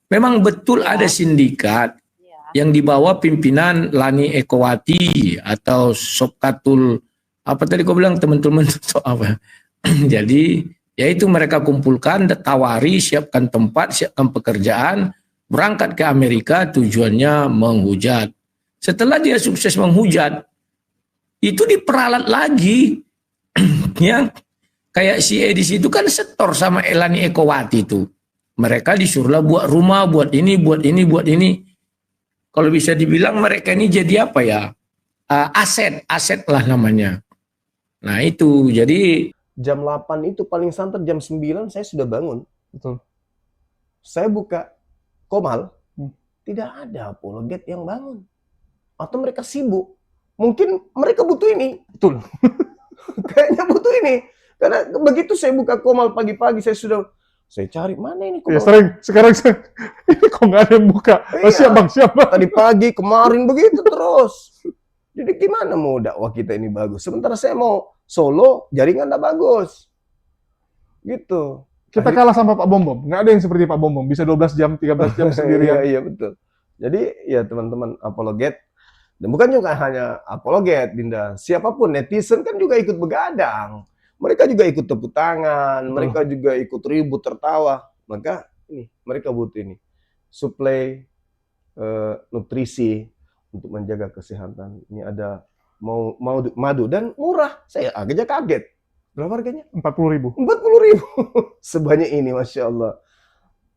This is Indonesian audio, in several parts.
Memang betul ada sindikat yang dibawa pimpinan Lani Ekowati atau Sopkatul apa tadi kau bilang teman-teman apa. Jadi yaitu mereka kumpulkan, tawari, siapkan tempat, siapkan pekerjaan, berangkat ke Amerika tujuannya menghujat. Setelah dia sukses menghujat, itu diperalat lagi. Ya, kayak si Edis itu kan setor sama Elani Ekowati itu. Mereka disuruhlah buat rumah, buat ini, buat ini, buat ini. Kalau bisa dibilang mereka ini jadi apa ya? Aset lah namanya. Nah itu, jadi jam 8 itu paling santer jam 9 saya sudah bangun. Betul. Saya buka Komal, tidak ada apologet yang bangun. Atau mereka sibuk. Mungkin mereka butuh ini. Betul. Kayaknya butuh ini. Karena begitu saya buka Komal pagi-pagi, saya cari mana ini Komal. Ya sering, sekarang ini kok nggak ada yang buka. Oh, siap bang, siap bang. Tadi pagi, kemarin begitu terus. Jadi gimana mau dakwah kita ini bagus? Sementara saya mau solo, jaringan nggak bagus. Gitu. Kita kalah sama Pak Bom. Nggak ada yang seperti Pak Bom. Bisa 12 jam, 13 jam sendirian. Iya, betul. Jadi ya teman-teman apologet. Dan bukan juga hanya apologet, Dinda. Siapapun, netizen kan juga ikut begadang. Mereka juga ikut tepuk tangan, mereka juga ikut ribut, tertawa. Maka ini, mereka butuh ini. Suplai nutrisi untuk menjaga kesehatan. Ini ada mau madu dan murah. Saya agaknya kaget. Berapa harganya? 40.000. 40.000. Sebanyak ini, Masya Allah.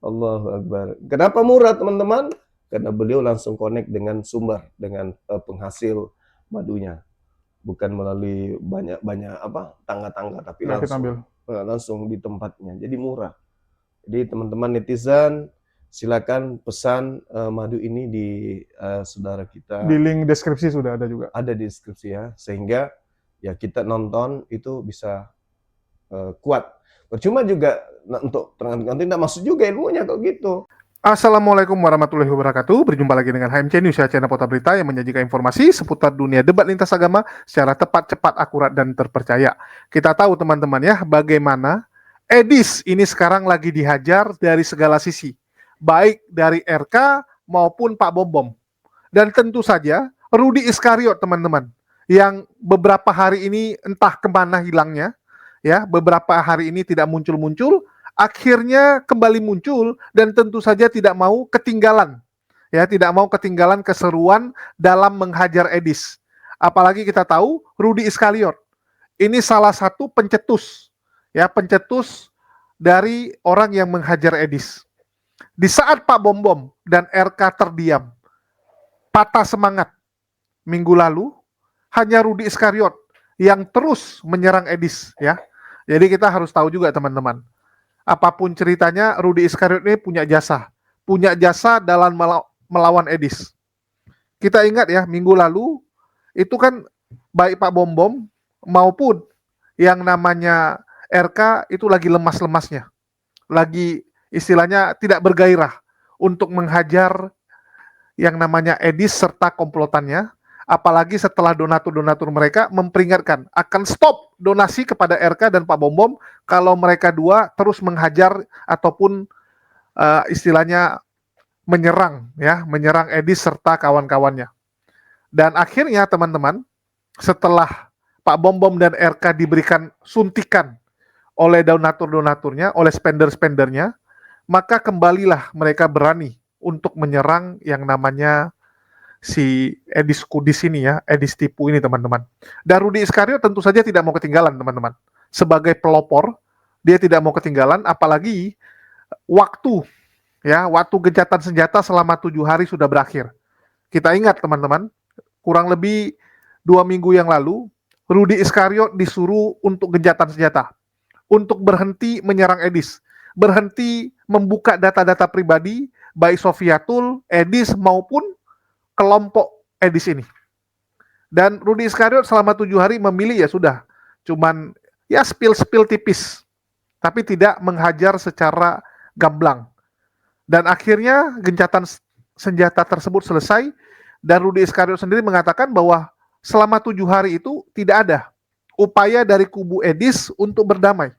Allahu Akbar. Kenapa murah, teman-teman? Karena beliau langsung connect dengan sumber, dengan penghasil madunya. Bukan melalui banyak tangga-tangga, tapi langsung di tempatnya. Jadi murah. Jadi teman-teman netizen, silakan pesan madu ini di saudara kita. Di link deskripsi sudah ada juga. Ada di deskripsi ya, sehingga ya kita nonton itu bisa kuat. Percuma juga untuk nanti tidak masuk juga ilmunya kalau gitu. Assalamualaikum warahmatullahi wabarakatuh. Berjumpa lagi dengan HMC News, channel Kota Berita yang menyajikan informasi seputar dunia debat lintas agama secara tepat, cepat, akurat, dan terpercaya. Kita tahu teman-teman ya, bagaimana Edis ini sekarang lagi dihajar dari segala sisi. Baik dari RK maupun Pak Bom. Dan tentu saja Rudy Iskariot teman-teman, yang beberapa hari ini entah kemana hilangnya, ya beberapa hari ini tidak muncul-muncul, akhirnya kembali muncul dan tentu saja tidak mau ketinggalan, ya tidak mau ketinggalan keseruan dalam menghajar Edis. Apalagi kita tahu Rudy Iskariot ini salah satu pencetus, ya pencetus dari orang yang menghajar Edis. Di saat Pak Bom dan RK terdiam, patah semangat, minggu lalu hanya Rudy Iskariot yang terus menyerang Edis, ya. Jadi kita harus tahu juga teman-teman, apapun ceritanya, Rudy Iskariot ini punya jasa dalam melawan Edis. Kita ingat ya, minggu lalu itu kan baik Pak Bom maupun yang namanya RK itu lagi lemas-lemasnya, lagi istilahnya tidak bergairah untuk menghajar yang namanya Edis serta komplotannya. Apalagi setelah donatur-donatur mereka memperingatkan akan stop donasi kepada RK dan Pak Bom kalau mereka dua terus menghajar ataupun istilahnya menyerang Edis serta kawan-kawannya. Dan akhirnya teman-teman, setelah Pak Bom dan RK diberikan suntikan oleh donatur-donaturnya, oleh spender-spendernya, maka kembalilah mereka berani untuk menyerang yang namanya si Edis Kudis ini ya, Edis tipu ini teman-teman. Dan Rudy Iskariot tentu saja tidak mau ketinggalan teman-teman. Sebagai pelopor, dia tidak mau ketinggalan, apalagi waktu gencatan senjata selama 7 hari sudah berakhir. Kita ingat teman-teman, kurang lebih 2 minggu yang lalu, Rudy Iskariot disuruh untuk gencatan senjata, untuk berhenti menyerang Edis, berhenti membuka data-data pribadi, baik Sofiatul, Edis maupun kelompok Edis ini. Dan Rudy Iskariot selama 7 hari memilih ya sudah, cuman ya spill tipis, tapi tidak menghajar secara gamblang. Dan akhirnya gencatan senjata tersebut selesai, dan Rudy Iskariot sendiri mengatakan bahwa selama 7 hari itu tidak ada upaya dari kubu Edis untuk berdamai.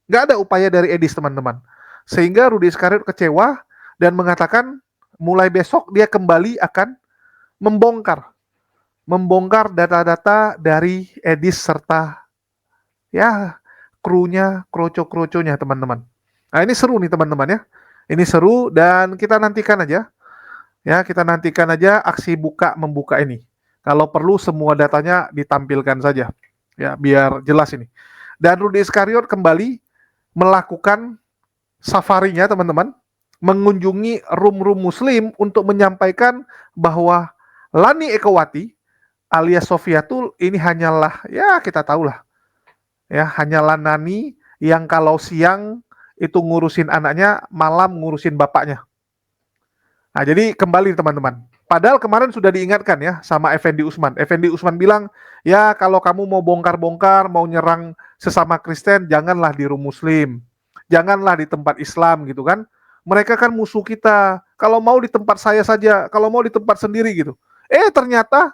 Nggak ada upaya dari Edis teman-teman. Sehingga Rudy Iskariot kecewa dan mengatakan mulai besok dia kembali akan membongkar data-data dari Edis serta ya krunya, kroco-kroconya teman-teman. Nah ini seru nih teman-teman ya. Ini seru dan kita nantikan aja. Ya kita nantikan aja aksi buka membuka ini. Kalau perlu semua datanya ditampilkan saja. Ya biar jelas ini. Dan Rudy Iskariot kembali melakukan safarinya teman-teman. Mengunjungi room-room muslim untuk menyampaikan bahwa Lani Ekowati alias Sofiatul ini hanyalah ya kita tahulah ya hanyalah nani yang kalau siang itu ngurusin anaknya, malam ngurusin bapaknya. Nah, jadi kembali teman-teman. Padahal kemarin sudah diingatkan ya sama Effendi Usman. Effendi Usman bilang, ya kalau kamu mau bongkar-bongkar, mau nyerang sesama Kristen, janganlah di room muslim. Janganlah di tempat Islam gitu kan. Mereka kan musuh kita. Kalau mau di tempat saya saja, kalau mau di tempat sendiri gitu. Ternyata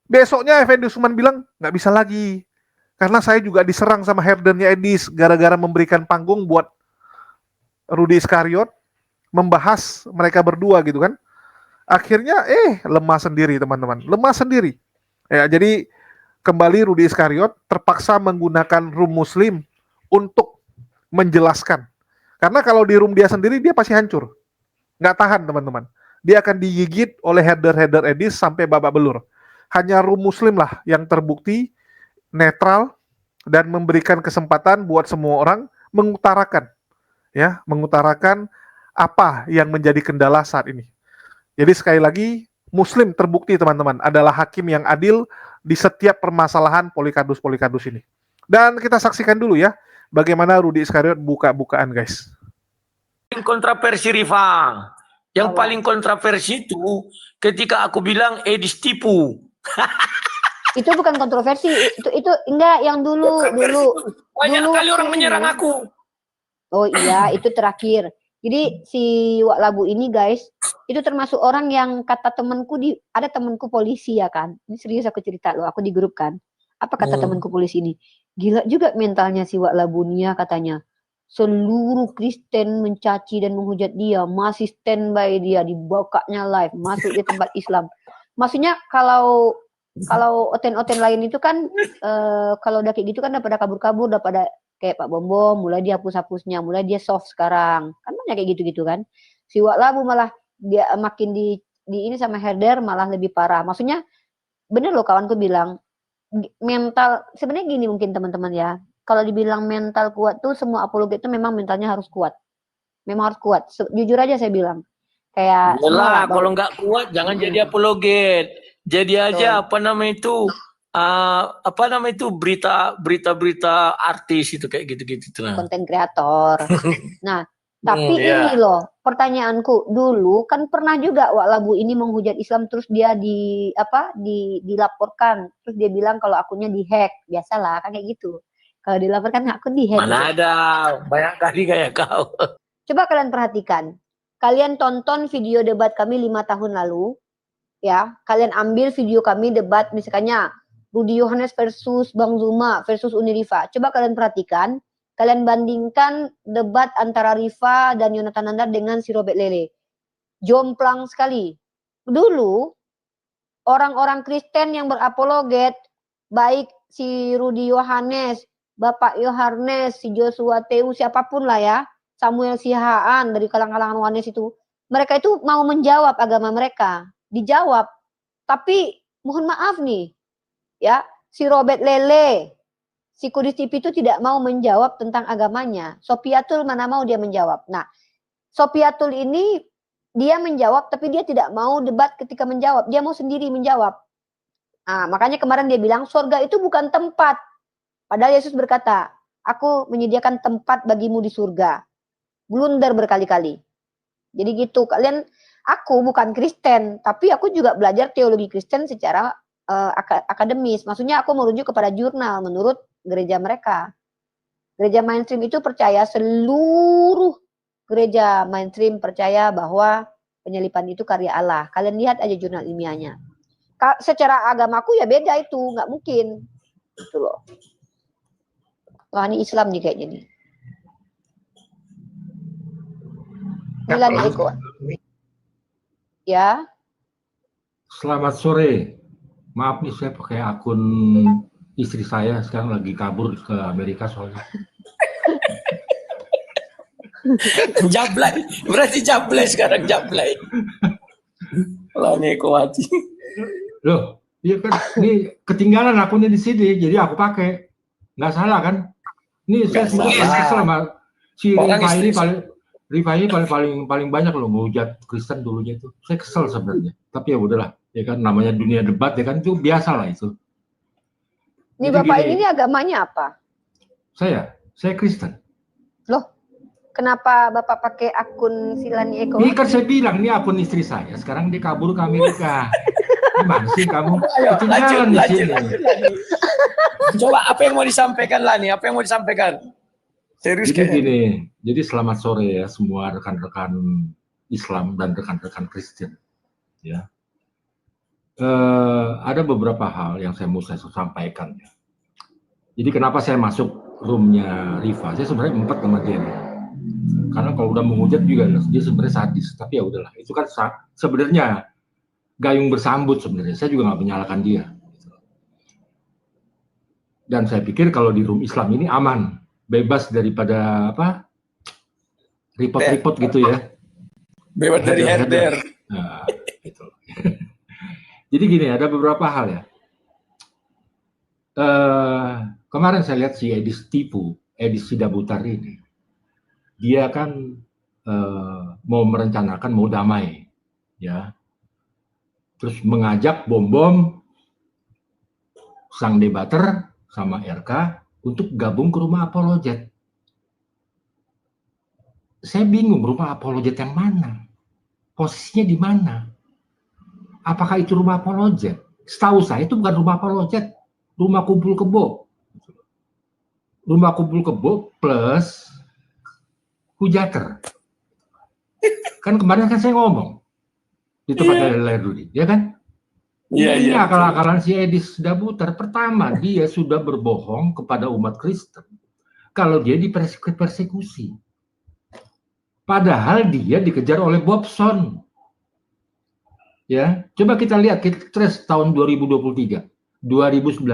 besoknya Effendi Usman bilang, nggak bisa lagi. Karena saya juga diserang sama herdernya Edis gara-gara memberikan panggung buat Rudy Iskariot membahas mereka berdua gitu kan. Akhirnya lemah sendiri teman-teman, lemah sendiri. Ya, jadi kembali Rudy Iskariot terpaksa menggunakan room muslim untuk menjelaskan. Karena kalau di room dia sendiri dia pasti hancur. Nggak tahan teman-teman. Dia akan digigit oleh herder-herder Edis sampai babak belur. Hanya room muslim lah yang terbukti netral dan memberikan kesempatan buat semua orang mengutarakan apa yang menjadi kendala saat ini. Jadi sekali lagi muslim terbukti teman-teman adalah hakim yang adil di setiap permasalahan Polikardus ini. Dan kita saksikan dulu ya bagaimana Rudy Iskariot buka-bukaan guys. Kontroversi Rifa. Yang paling kontroversi itu ketika aku bilang Edis tipu. Itu bukan kontroversi, itu enggak yang dulu. Banyak kali orang menyerang aku. Oh iya, itu terakhir. Jadi si Wak Labu ini guys, itu termasuk orang yang kata temanku ada temanku polisi ya kan. Ini serius aku cerita loh, aku di grup kan. Apa kata temanku polisi ini? Gila juga mentalnya si Wak Labu Nia katanya. Seluruh Kristen mencaci dan menghujat dia, masih standby dia, dibukanya live, masuk di tempat Islam. Maksudnya kalau oten-oten lain itu kan kalau udah kayak gitu kan udah pada kabur-kabur, udah pada kayak Pak Bom, mulai dia hapus-hapusnya, mulai dia soft sekarang. Kan banyak kayak gitu-gitu kan. Si Wak Labu malah dia makin di ini sama herder malah lebih parah. Maksudnya bener loh kawanku bilang mental sebenarnya gini mungkin teman-teman ya. Kalau dibilang mental kuat tuh semua apologet itu memang mentalnya harus kuat. Memang harus kuat. Jujur aja saya bilang. Kayak Yalah, kalau nggak kuat jangan jadi apologet. Jadi aja apa namanya itu berita artis itu kayak gitu-gitu lah. Konten kreator. Nah, tapi ini loh pertanyaanku dulu kan pernah juga Wak Labu ini menghujat Islam terus dia dilaporkan terus dia bilang kalau akunnya dihack. Biasalah kan kayak gitu. Kalau dilaporkan akun dihack. Mana ada banyak kali kayak kau. Coba kalian perhatikan. Kalian tonton video debat kami 5 tahun lalu. Ya, kalian ambil video kami debat misalnya Rudy Yohanes versus Bang Zuma versus Uni Rifa. Coba kalian perhatikan, kalian bandingkan debat antara Rifa dan Yonatan Nandar dengan si Robert Lele. Jomplang sekali. Dulu orang-orang Kristen yang berapologet, baik si Rudy Yohanes, Bapak Yohanes, si Joshua Teu, siapapun lah ya, Samuel Sihaan dari kalangan Yohanes itu, mereka itu mau menjawab agama mereka. Dijawab, tapi mohon maaf nih, ya si Robert Lele, si Kudus TV itu tidak mau menjawab tentang agamanya. Sofiatul mana mau dia menjawab. Nah, Sofiatul ini dia menjawab, tapi dia tidak mau debat ketika menjawab. Dia mau sendiri menjawab. Nah, makanya kemarin dia bilang surga itu bukan tempat. Padahal Yesus berkata, aku menyediakan tempat bagimu di surga. Blunder berkali-kali. Jadi gitu, aku bukan Kristen, tapi aku juga belajar teologi Kristen secara akademis. Maksudnya aku merujuk kepada jurnal menurut gereja mereka. Gereja mainstream itu percaya, seluruh gereja mainstream percaya bahwa penyalipan itu karya Allah. Kalian lihat aja jurnal ilmiahnya. Secara agamaku ya beda itu, nggak mungkin. Gitu loh. Wah ini Islam nih kayaknya nih. Silani Eko. Ya. Selamat sore. Maaf nih saya pakai akun istri saya sekarang lagi kabur ke Amerika soalnya. Jablay, berarti jablay sekarang jablay. Lani Ekowati. Loh, iya kan, ini ketinggalan akunnya di sini, jadi aku pakai. Nggak salah kan? Ini saya Nggak sebenarnya salah. kesel sama si Orang Rifa ini istri- Rifa ini paling banyak loh menghujat Kristen dulunya itu. Saya kesel sebenarnya. Tapi ya udahlah, ya kan namanya dunia debat ya kan itu biasa lah itu. Ini Jadi Bapak gini, ini agamanya apa? saya Kristen. Loh, kenapa Bapak pakai akun Silani Eko? Ini kan saya bilang ini akun istri saya. Sekarang dia kabur ke Amerika. Gimana sih kamu? Ayo, Ketinggalan di sini. lanjut. Coba apa yang mau disampaikan Lani? Apa yang mau disampaikan? Serius Jadi kayaknya. gini, jadi selamat sore ya semua rekan-rekan Islam dan rekan-rekan Kristen. Ya, ada beberapa hal yang mau saya sampaikan. Ya. Jadi kenapa saya masuk roomnya Rifa? Saya sebenarnya empat sama dia. Karena kalau udah menghujat juga dia sebenarnya sadis. Tapi ya udahlah, itu kan sebenarnya gayung bersambut sebenarnya. Saya juga nggak menyalahkan dia. Dan saya pikir kalau di room Islam ini aman, bebas daripada apa report gitu ya. Bebas dari herder. Nah, gitu. Jadi gini, ada beberapa hal ya. Kemarin saya lihat si Edis Sidabutar ini, dia kan mau merencanakan mau damai, ya. Terus mengajak bom sang debater sama RK untuk gabung ke rumah apologet. Saya bingung rumah apologet yang mana? Posisinya di mana? Apakah itu rumah apologet? Setahu saya itu bukan rumah apologet, rumah kumpul kebo. Rumah kumpul kebo plus hujater. Kan kemarin kan saya ngomong di tempat Lerudi, ya kan? Ini akal-akalan si Edis Dabutar. Pertama, dia sudah berbohong kepada umat Kristen kalau dia dipersekusi. Padahal dia dikejar oleh Bobson. Ya, coba kita lihat, kita trace tahun 2023, 2019.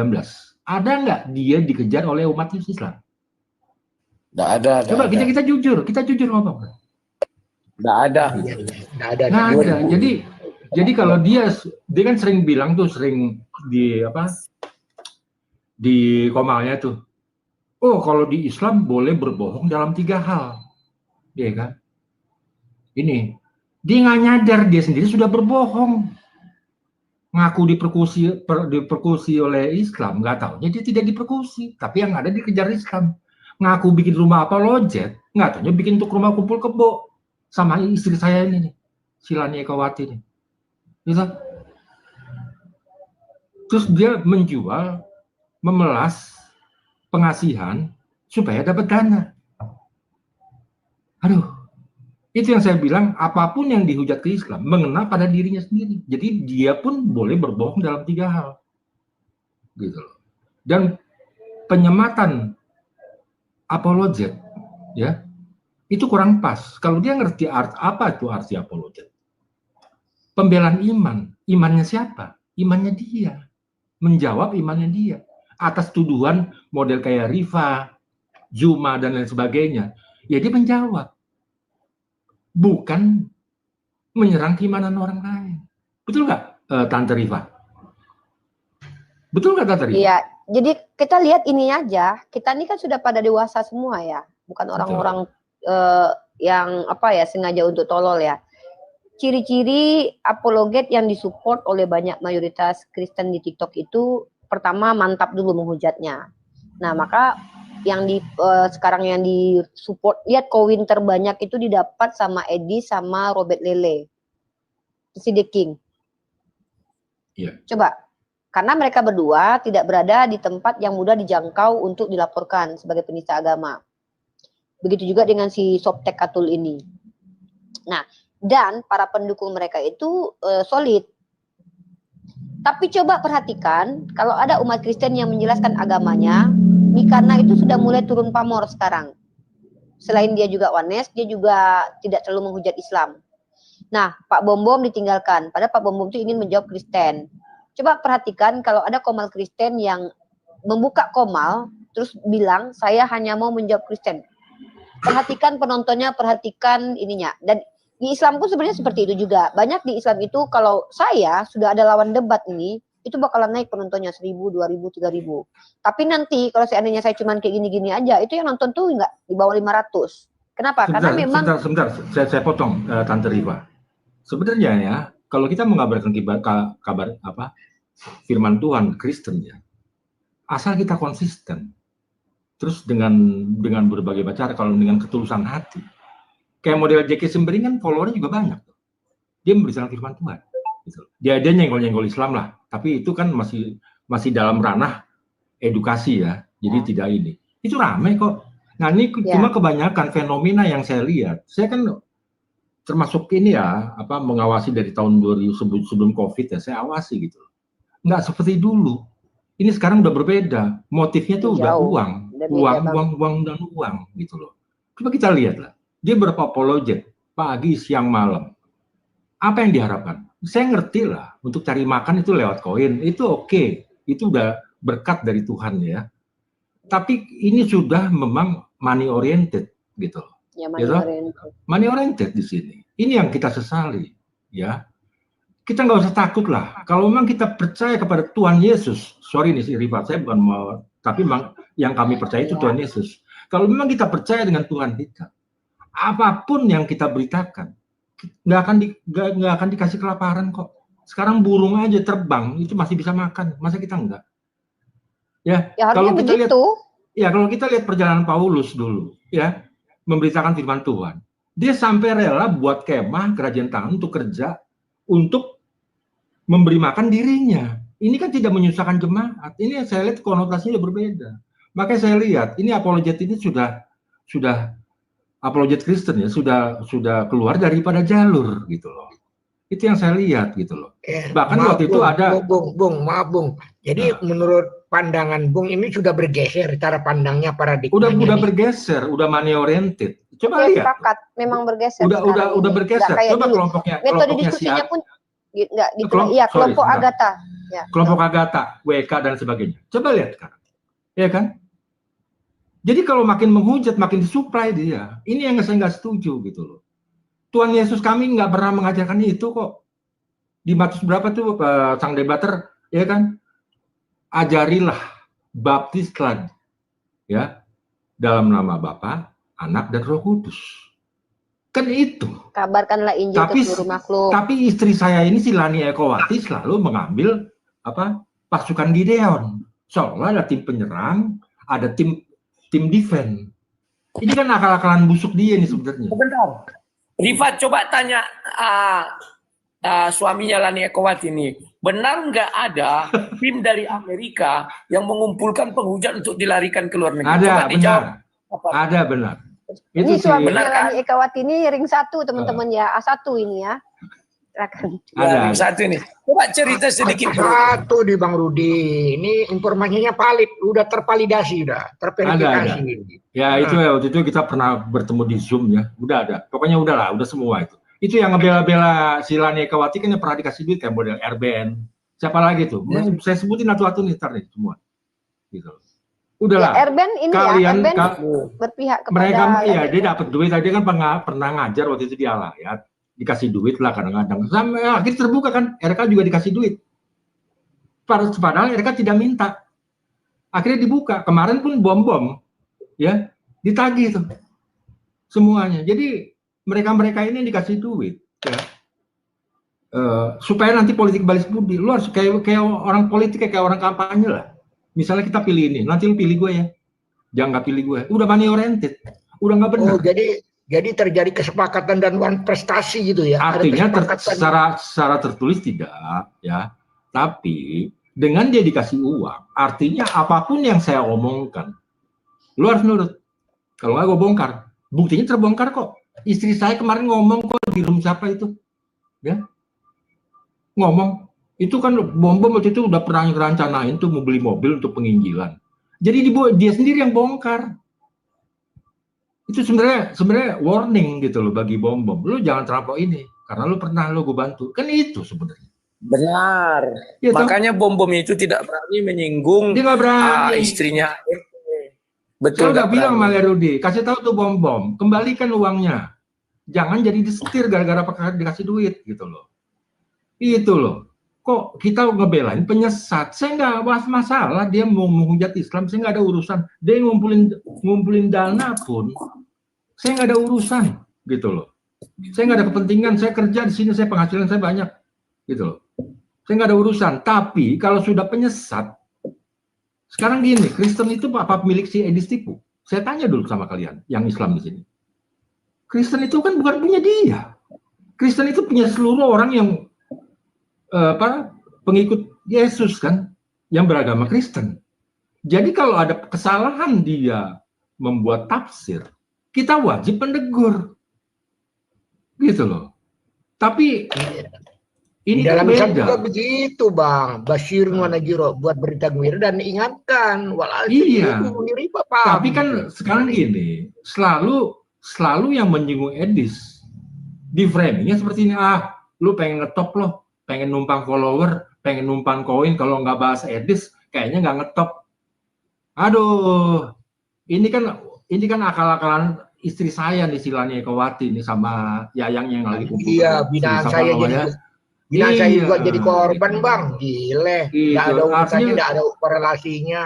Ada nggak dia dikejar oleh umat Islam? Nggak ada. Coba kita jujur ngomong. Nggak ada. Nggak ada. Jadi kalau dia kan sering bilang tuh, sering di komalnya tuh, oh kalau di Islam boleh berbohong dalam 3 hal, ya kan? Ini dia nggak nyadar dia sendiri sudah berbohong, ngaku diperkusi oleh Islam, nggak tahu dia tidak diperkusi, tapi yang ada dikejar Islam. Ngaku bikin rumah apologet, nggak tahunya bikin untuk rumah kumpul kebo sama istri saya ini nih, Silani Ekowati nih. Gitu. Terus dia menjual, memelas pengasihan supaya dapat dana. Aduh, itu yang saya bilang, apapun yang dihujat ke Islam mengena pada dirinya sendiri. Jadi dia pun boleh berbohong dalam 3 hal, gitu loh. Dan penyematan apologet, ya, itu kurang pas. Kalau dia ngerti apa itu arti apologet. Pembelaan imannya siapa? Imannya dia. Menjawab imannya dia. Atas tuduhan model kayak Rifa, Juma, dan lain sebagainya. Ya dia menjawab. Bukan menyerang keimanan orang lain. Betul nggak, Tante Rifa? Betul nggak, Tante Rifa? Iya, jadi kita lihat ini aja. Kita ini kan sudah pada dewasa semua ya. Bukan orang-orang yang sengaja untuk tolol ya. Ciri-ciri apologet yang disupport oleh banyak mayoritas Kristen di TikTok itu, pertama mantap dulu menghujatnya. Nah, maka yang sekarang yang disupport, lihat koin terbanyak itu didapat sama Edi sama Robert Lele, si The King. Iya. Coba, karena mereka berdua tidak berada di tempat yang mudah dijangkau untuk dilaporkan sebagai penista agama. Begitu juga dengan si Soptek Katul ini. Nah, dan para pendukung mereka itu solid. Tapi coba perhatikan, kalau ada umat Kristen yang menjelaskan agamanya, Mikana itu sudah mulai turun pamor sekarang. selain dia juga Ones, dia juga tidak terlalu menghujat Islam. Nah, Pak Bom Bom ditinggalkan. Padahal Pak Bom Bom itu ingin menjawab Kristen. Coba perhatikan kalau ada komal Kristen yang membuka komal, terus bilang, saya hanya mau menjawab Kristen. Perhatikan penontonnya, perhatikan ininya. Dan di Islam pun sebenarnya seperti itu juga. Banyak di Islam itu kalau saya sudah ada lawan debat ini, itu bakalan naik penontonnya 1.000, 2.000, 3.000. Tapi nanti kalau seandainya saya cuman kayak gini-gini aja, itu yang nonton tuh nggak di bawah 500. Kenapa? Karena memang sebentar, saya potong Tante Riva. Sebenarnya ya, kalau kita mengabarkan kabar apa firman Tuhan Kristen ya, asal kita konsisten, terus dengan berbagai cara, kalau dengan ketulusan hati, kayak model J.K. Simbering kan followernya juga banyak, dia memberitakan firman Tuhan. Gitu. Dia nyenggol Islam lah, tapi itu kan masih dalam ranah edukasi ya, jadi tidak ini. Itu ramai kok. Nah ini cuma kebanyakan fenomena yang saya lihat. Saya kan termasuk ini ya, mengawasi dari tahun 2000 sebelum COVID ya, saya awasi gitu. Nggak seperti dulu. Ini sekarang udah berbeda. Motifnya tuh udah uang dan uang gitu loh. Coba kita lihat lah. Dia berapa apologet pagi, siang, malam. Apa yang diharapkan? Saya ngerti lah, untuk cari makan itu lewat koin, itu oke. Itu udah berkat dari Tuhan ya. Tapi ini sudah memang money oriented gitu. Ya, money oriented di sini. Ini yang kita sesali ya. Kita nggak usah takut lah. Kalau memang kita percaya kepada Tuhan Yesus, sorry nih si Riva, saya bukan mau, tapi memang yang kami percaya itu Tuhan Yesus. Kalau memang kita percaya dengan Tuhan kita, apapun yang kita beritakan, nggak akan dikasih kelaparan kok. Sekarang burung aja terbang itu masih bisa makan, masa kita enggak? Ya kalau kita lihat, kalau kita lihat perjalanan Paulus dulu, ya memberitakan firman Tuhan, dia sampai rela buat kemah kerajaan tangan untuk kerja, untuk memberi makan dirinya. Ini kan tidak menyusahkan jemaat. Ini saya lihat konotasinya berbeda. Makanya saya lihat ini apologet ini sudah apologet Kristen ya, sudah keluar daripada jalur gitu loh. Itu yang saya lihat gitu loh. Bahkan waktu itu ada maaf Bung. Jadi menurut pandangan Bung ini sudah bergeser cara pandangnya paradigma. Udah bergeser, udah money oriented. Coba lihat. Sepakat, memang bergeser. Udah bergeser. Coba kelompoknya diskusinya pun enggak gitu. Iya, kelompok Agatha. Ya. Kelompok Agatha, WK dan sebagainya. Coba lihat sekarang. Ya kan? Jadi kalau makin menghujat, makin disuplai dia. Ini yang saya nggak setuju gitu loh. Tuhan Yesus kami nggak pernah mengajarkan itu kok. Di Matius berapa tuh sang debater, ya kan? Ajarilah, baptislah, ya, dalam nama Bapa, Anak dan Roh Kudus. Kan itu. Kabarkanlah Injil ke seluruh makhluk. Tapi istri saya ini si Lani Ekowati selalu mengambil pasukan Gideon. Soalnya ada tim penyerang, ada tim defense. Ini kan akal-akalan busuk dia nih sebenarnya. Sebentar. Rifat coba tanya suaminya Lani Ekowati ini, benar nggak ada tim dari Amerika yang mengumpulkan penghujat untuk dilarikan ke luar negeri? Ada, coba dijawab. Ada benar. Ini suaminya benar, Lani Ekowati ini ring 1 teman-teman ya, A1 ini ya. Silakan. Ada satu ini. Coba cerita sedikit. Satu di Bang Rudi. Ini informasinya valid, udah tervalidasi, udah terverifikasi. Ya itu ya, waktu itu kita pernah bertemu di Zoom ya. Udah ada. Pokoknya udah semua itu. Itu yang ngebela-bela si Lani Ekowati kan yang pernah dikasih duit kayak model Airbnb. Siapa lagi tuh? Saya sebutin satu-satu nih nih semua. Gitu. Udahlah. Ya, Airbnb ini kalian berpihak kepada mereka ya dia dapat duit, dia kan pernah ngajar waktu itu di Alayat. Dikasih duit lah kadang-kadang. Sampai akhirnya terbuka kan, RK juga dikasih duit. Padahal RK tidak minta. Akhirnya dibuka. Kemarin pun bom-bom, ya ditagih tuh semuanya. Jadi mereka ini dikasih duit, ya, supaya nanti politik balas budi. Lu harus kayak orang politik, kayak orang kampanye lah. Misalnya kita pilih ini, nanti lu pilih gue ya, jangan nggak pilih gue. Udah money oriented, udah nggak benar. Oh, jadi terjadi kesepakatan dan one prestasi gitu ya. Artinya secara tertulis tidak ya. Tapi dengan dia dikasih uang, artinya apapun yang saya omongkan, lu harus nurut. Kalau nggak gue bongkar. Buktinya terbongkar kok. Istri saya kemarin ngomong kok di room siapa itu. Ya. Ngomong. Itu kan bom-bom waktu itu udah pernah rencanain tuh mau beli mobil untuk penginjilan. Jadi dia sendiri yang bongkar. Itu sebenarnya warning gitu loh bagi bom-bom. Lu jangan terlampau ini karena lu pernah gue bantu. Kan itu sebenarnya. Benar. Ya, Makanya bom-bom itu tidak berani menyinggung dia nggak berani. istrinya. Saya Betul, udah nggak bilang sama berani. Rudi, kasih tahu tuh bom-bom, kembalikan uangnya. Jangan jadi disetir gara-gara dikasih duit gitu loh. Itu loh. Kok kita ngebelain penyesat? Saya nggak bahas masalah dia mau menghujat Islam, saya nggak ada urusan. Dia ngumpulin dana pun, saya nggak ada urusan gitu loh. Saya nggak ada kepentingan, saya kerja di sini, saya penghasilan saya banyak gitu loh. Saya nggak ada urusan. Tapi kalau sudah penyesat, sekarang gini, Kristen itu apa milik si Edis Tipu? Saya tanya dulu sama kalian, yang Islam di sini. Kristen itu kan bukan punya dia. Kristen itu punya seluruh orang yang pengikut Yesus kan, yang beragama Kristen. Jadi kalau ada kesalahan dia membuat tafsir, kita wajib menegur, gitu loh. Tapi ini di dalam kan Islam beda. juga begitu, Bang. Basyir wanajiro, buat berita gembira dan ingatkan. Iya. Tapi kan sekarang gini, selalu yang menyinggung Edis di framingnya seperti ini. Lu pengen ngetop loh, pengen numpang follower, pengen numpang koin, kalau nggak bahas Edis kayaknya nggak ngetop. Aduh, ini kan akal-akalan istri saya nih, Silani Ekowati nih, sama Yayang yang lagi kumpul. Iya, binaan saya saya juga jadi korban, Bang. Gile. Nggak ada urusannya, nggak ada korelasinya.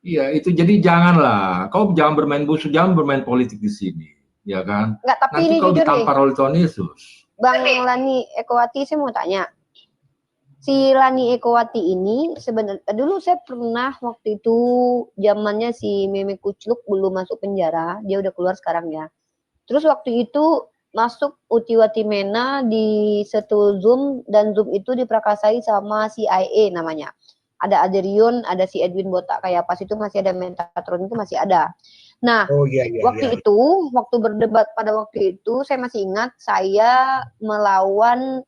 Iya, itu jadi janganlah. Kau jangan bermain busuk, jangan bermain politik di sini, ya kan? Nggak, tapi nanti ini kau jujur ditampar oleh Tuhan Yesus. Bang Lani Ekowati, saya mau tanya. Si Lani Ekowati ini sebenarnya dulu saya pernah waktu itu zamannya si Meme Kucluk belum masuk penjara, dia udah keluar sekarang ya. Terus waktu itu masuk Utiwati Mena di satu Zoom, dan Zoom itu diperakasai sama CIA namanya. Ada Aderion, ada si Edwin Botak kayak pas itu masih ada Metatron, itu masih ada. Nah, waktu waktu berdebat pada waktu itu saya masih ingat saya melawan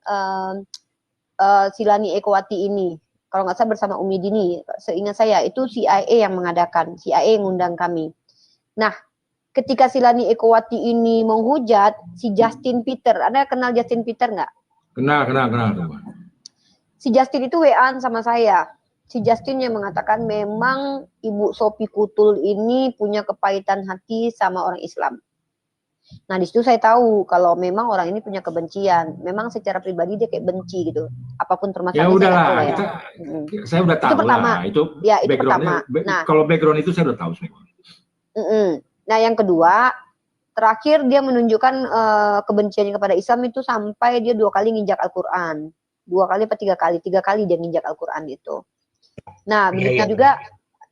si Lani Ekowati ini. Kalau nggak salah bersama Umi Dini, seingat saya itu CIA yang mengadakan, CIA yang ngundang kami. Nah, ketika si Lani Ekowati ini menghujat si Justin Peter, Anda kenal Justin Peter nggak? Kenal. Si Justin itu WA-an sama saya. Si Justin yang mengatakan memang Ibu Sophie Kutul ini punya kepahitan hati sama orang Islam. Nah, di situ saya tahu kalau memang orang ini punya kebencian. Memang secara pribadi dia kayak benci gitu. Apapun termasuk ya udahlah, saya udah tahu itu pertama. lah. Itu pertama. Nah, kalau background itu saya udah tahu semua. Nah, yang kedua, terakhir dia menunjukkan kebenciannya kepada Islam itu sampai dia 2 kali nginjak Al-Quran. 2 kali atau 3 kali? 3 kali dia nginjak Al-Quran itu. Nah, berikutnya juga.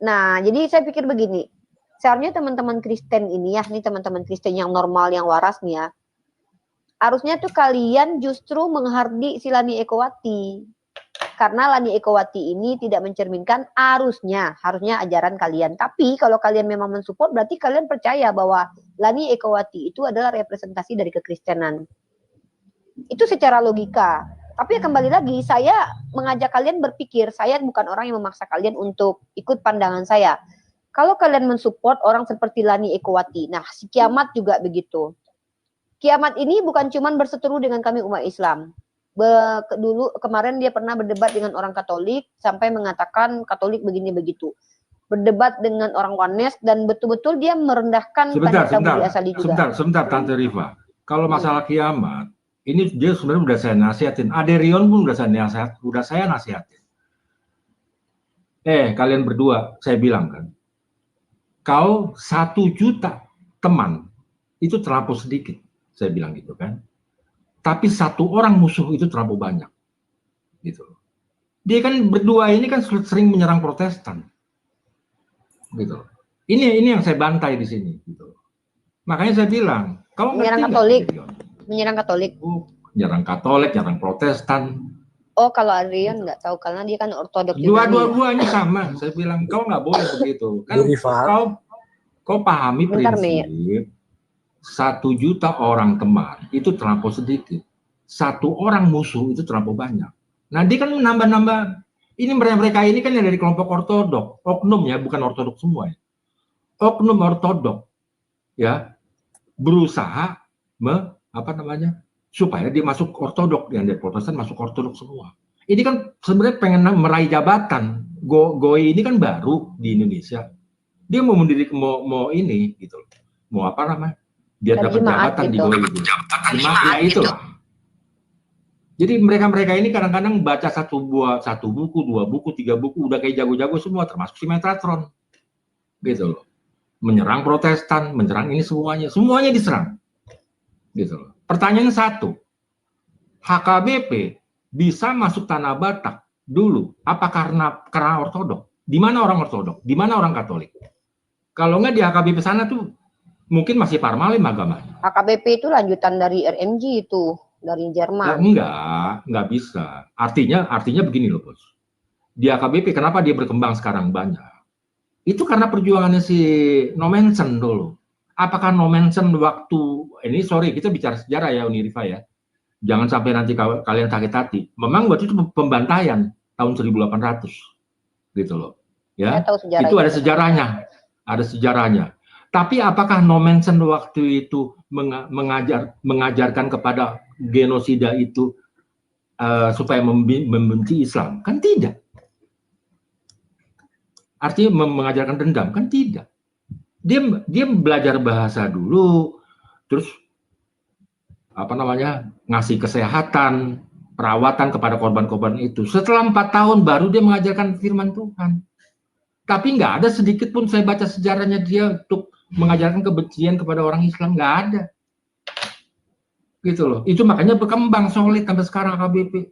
Nah, jadi saya pikir begini. Seharusnya teman-teman Kristen ini ya, nih teman-teman Kristen yang normal, yang waras nih ya. Harusnya tuh kalian justru menghardi si Lani Ekowati. Karena Lani Ekowati ini tidak mencerminkan harusnya ajaran kalian. Tapi kalau kalian memang mensupport, berarti kalian percaya bahwa Lani Ekowati itu adalah representasi dari kekristenan. Itu secara logika. Tapi kembali lagi, saya mengajak kalian berpikir, saya bukan orang yang memaksa kalian untuk ikut pandangan saya. Kalau kalian mensupport orang seperti Lani Ekowati, nah si Kiamat juga begitu. Kiamat ini bukan cuma berseteru dengan kami umat Islam. Dulu kemarin dia pernah berdebat dengan orang Katolik sampai mengatakan Katolik begini begitu. Berdebat dengan orang Wanes dan betul-betul dia merendahkan Panjita Budi Asali juga. Sebentar Tante Riva. Kalau masalah kiamat, ini dia sebenarnya udah saya nasihatin. Aderion pun udah saya nasihatin. Kalian berdua, saya bilang kan, kau 1 juta teman itu terlampau sedikit, saya bilang gitu kan. Tapi 1 orang musuh itu terlampau banyak, gitu. Dia kan berdua ini kan sering menyerang Protestan, gitu. Ini yang saya bantai di sini, gitu. Makanya saya bilang, kau menyerang Katolik, menyerang Katolik, nyerang Protestan. Oh, kalau Adrian nggak tahu karena dia kan ortodoks. Dua-duanya sama. Saya bilang kau nggak boleh begitu. Kan kau pahami prinsip 1 juta orang teman itu terlampau sedikit. 1 orang musuh itu terlampau banyak. Nah, dia kan nambah-nambah. Ini mereka ini kan yang dari kelompok ortodok, oknum ya, bukan ortodok semua ya. Oknum ortodok, ya. berusaha supaya dia masuk ortodok, yang dari Protestan masuk ortodok semua. Ini kan sebenarnya pengen meraih jabatan. Goi ini kan baru di Indonesia. Dia mau mendirikan mau ini gitu. Mau apa namanya? Dia dapat jabatan gitu. Di Goi gitu. Ya itulah. Jadi mereka ini kadang-kadang baca satu buku, 2 buku, 3 buku udah kayak jago-jago semua, termasuk si Metatron. Gitu loh. Menyerang Protestan, menyerang ini semuanya diserang. Gitu loh. Pertanyaan satu, HKBP bisa masuk tanah Batak dulu, apa karena ortodok? Di mana orang ortodok? Di mana orang Katolik? Kalau nggak di HKBP sana tuh mungkin masih Parmalim agamanya. HKBP itu lanjutan dari RMG itu, dari Jerman. Enggak bisa. Artinya begini loh, Bos. Di HKBP kenapa dia berkembang sekarang banyak? Itu karena perjuangannya si Nommensen dulu. Apakah Nommensen waktu ini, sorry kita bicara sejarah ya Unirifa ya, jangan sampai nanti kalian sakit hati. Memang waktu itu pembantaian tahun 1800 gitu loh ya, itu ada sejarahnya. Tapi apakah Nommensen waktu itu mengajarkan kepada genosida itu supaya membenci Islam? Kan tidak. Artinya mengajarkan dendam? Kan tidak. Dia belajar bahasa dulu, terus ngasih kesehatan, perawatan kepada korban-korban itu. Setelah 4 tahun baru dia mengajarkan firman Tuhan. Tapi nggak ada sedikit pun saya baca sejarahnya dia untuk mengajarkan kebencian kepada orang Islam, nggak ada. Gitu loh. Itu makanya berkembang solid sampai sekarang HKBP.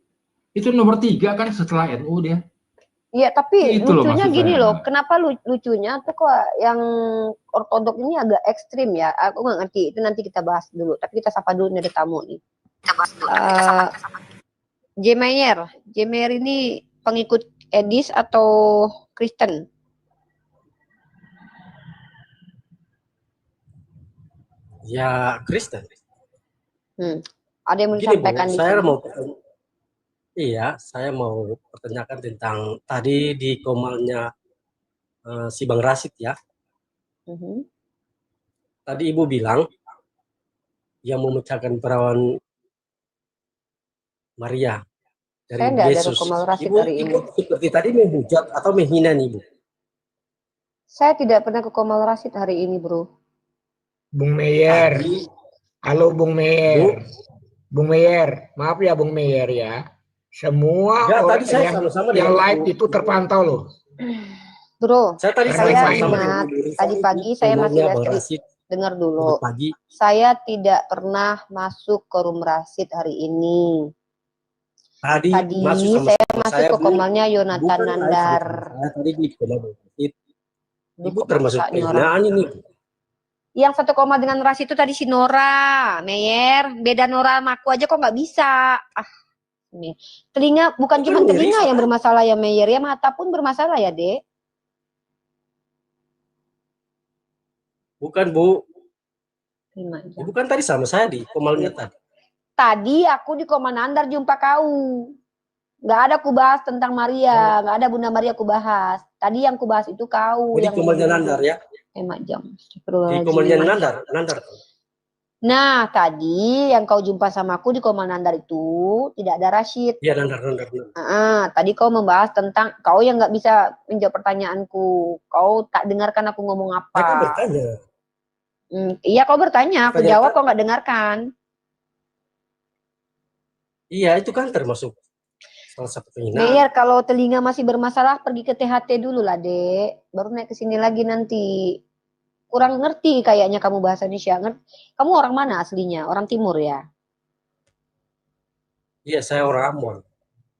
Itu nomor 3 kan setelah NU dia. Iya, tapi itu lucunya gini loh, kenapa lucunya tuh kok yang ortodok ini agak ekstrim ya? Aku nggak ngerti, itu nanti kita bahas dulu. Tapi kita sapa dulu nih, ada tamu nih. Kita bahas dulu. Jemeyer ini pengikut Edis atau Kristen? Ya Kristen. Ada yang mau disampaikan di sini? Iya, saya mau pertanyakan tentang tadi di komalnya si Bang Rasid ya. Tadi Ibu bilang yang memecahkan perawan Maria dari saya nggak Yesus. Ada komal Rasid Ibu, hari ini. Seperti tadi menghujat atau menghina nih, Ibu? Saya tidak pernah ke Komal Rasid hari ini, Bro. Bung Meyer. Halo Bung Meyer. Bung Meyer, maaf ya Bung Meyer ya. Semua ya, orang tadi saya sama-sama yang live itu terpantau loh. Bro, saya ingat tadi pagi saya masih Rasid. Dengar dulu. Saya tidak pernah masuk ke room Rasid hari ini. Tadi saya masuk ke komalnya Yonatan Nandar. Tadi di komal Rasid. Ibu termasuk penghinaan ini. Yang 1 koma dengan Rasid itu tadi si Nora, Meyer. Beda Nora sama aku aja kok nggak bisa. Nih. Telinga, bukan cuma telinga yang bermasalah ya Meyer, ya mata pun bermasalah ya Dek. Bukan Bu. Bukan tadi sama saya di komalnya tadi. Tadi aku di Komal Nandar jumpa kau. Nggak ada ku bahas tentang Maria, nggak ada Bunda Maria ku bahas. Tadi yang ku bahas itu kau. Di komalnya Nandar ya? Emak jam. Di komalnya Nandar. Nah, tadi yang kau jumpa sama aku di Komal Nandar itu tidak ada Rasid. Iya, Nandar. Tadi kau membahas tentang kau yang nggak bisa menjawab pertanyaanku. Kau tak dengarkan aku ngomong apa. Aku bertanya. Iya, kau bertanya. Aku jawab, kau nggak dengarkan. Iya, itu kan termasuk salah satu penghinaan. Meyer, kalau telinga masih bermasalah, pergi ke THT dulu lah, Dek. Baru naik ke sini lagi nanti. Kurang ngerti kayaknya kamu bahasa Indonesia. Kamu orang mana aslinya? Orang Timur ya? Iya, saya orang Ambon.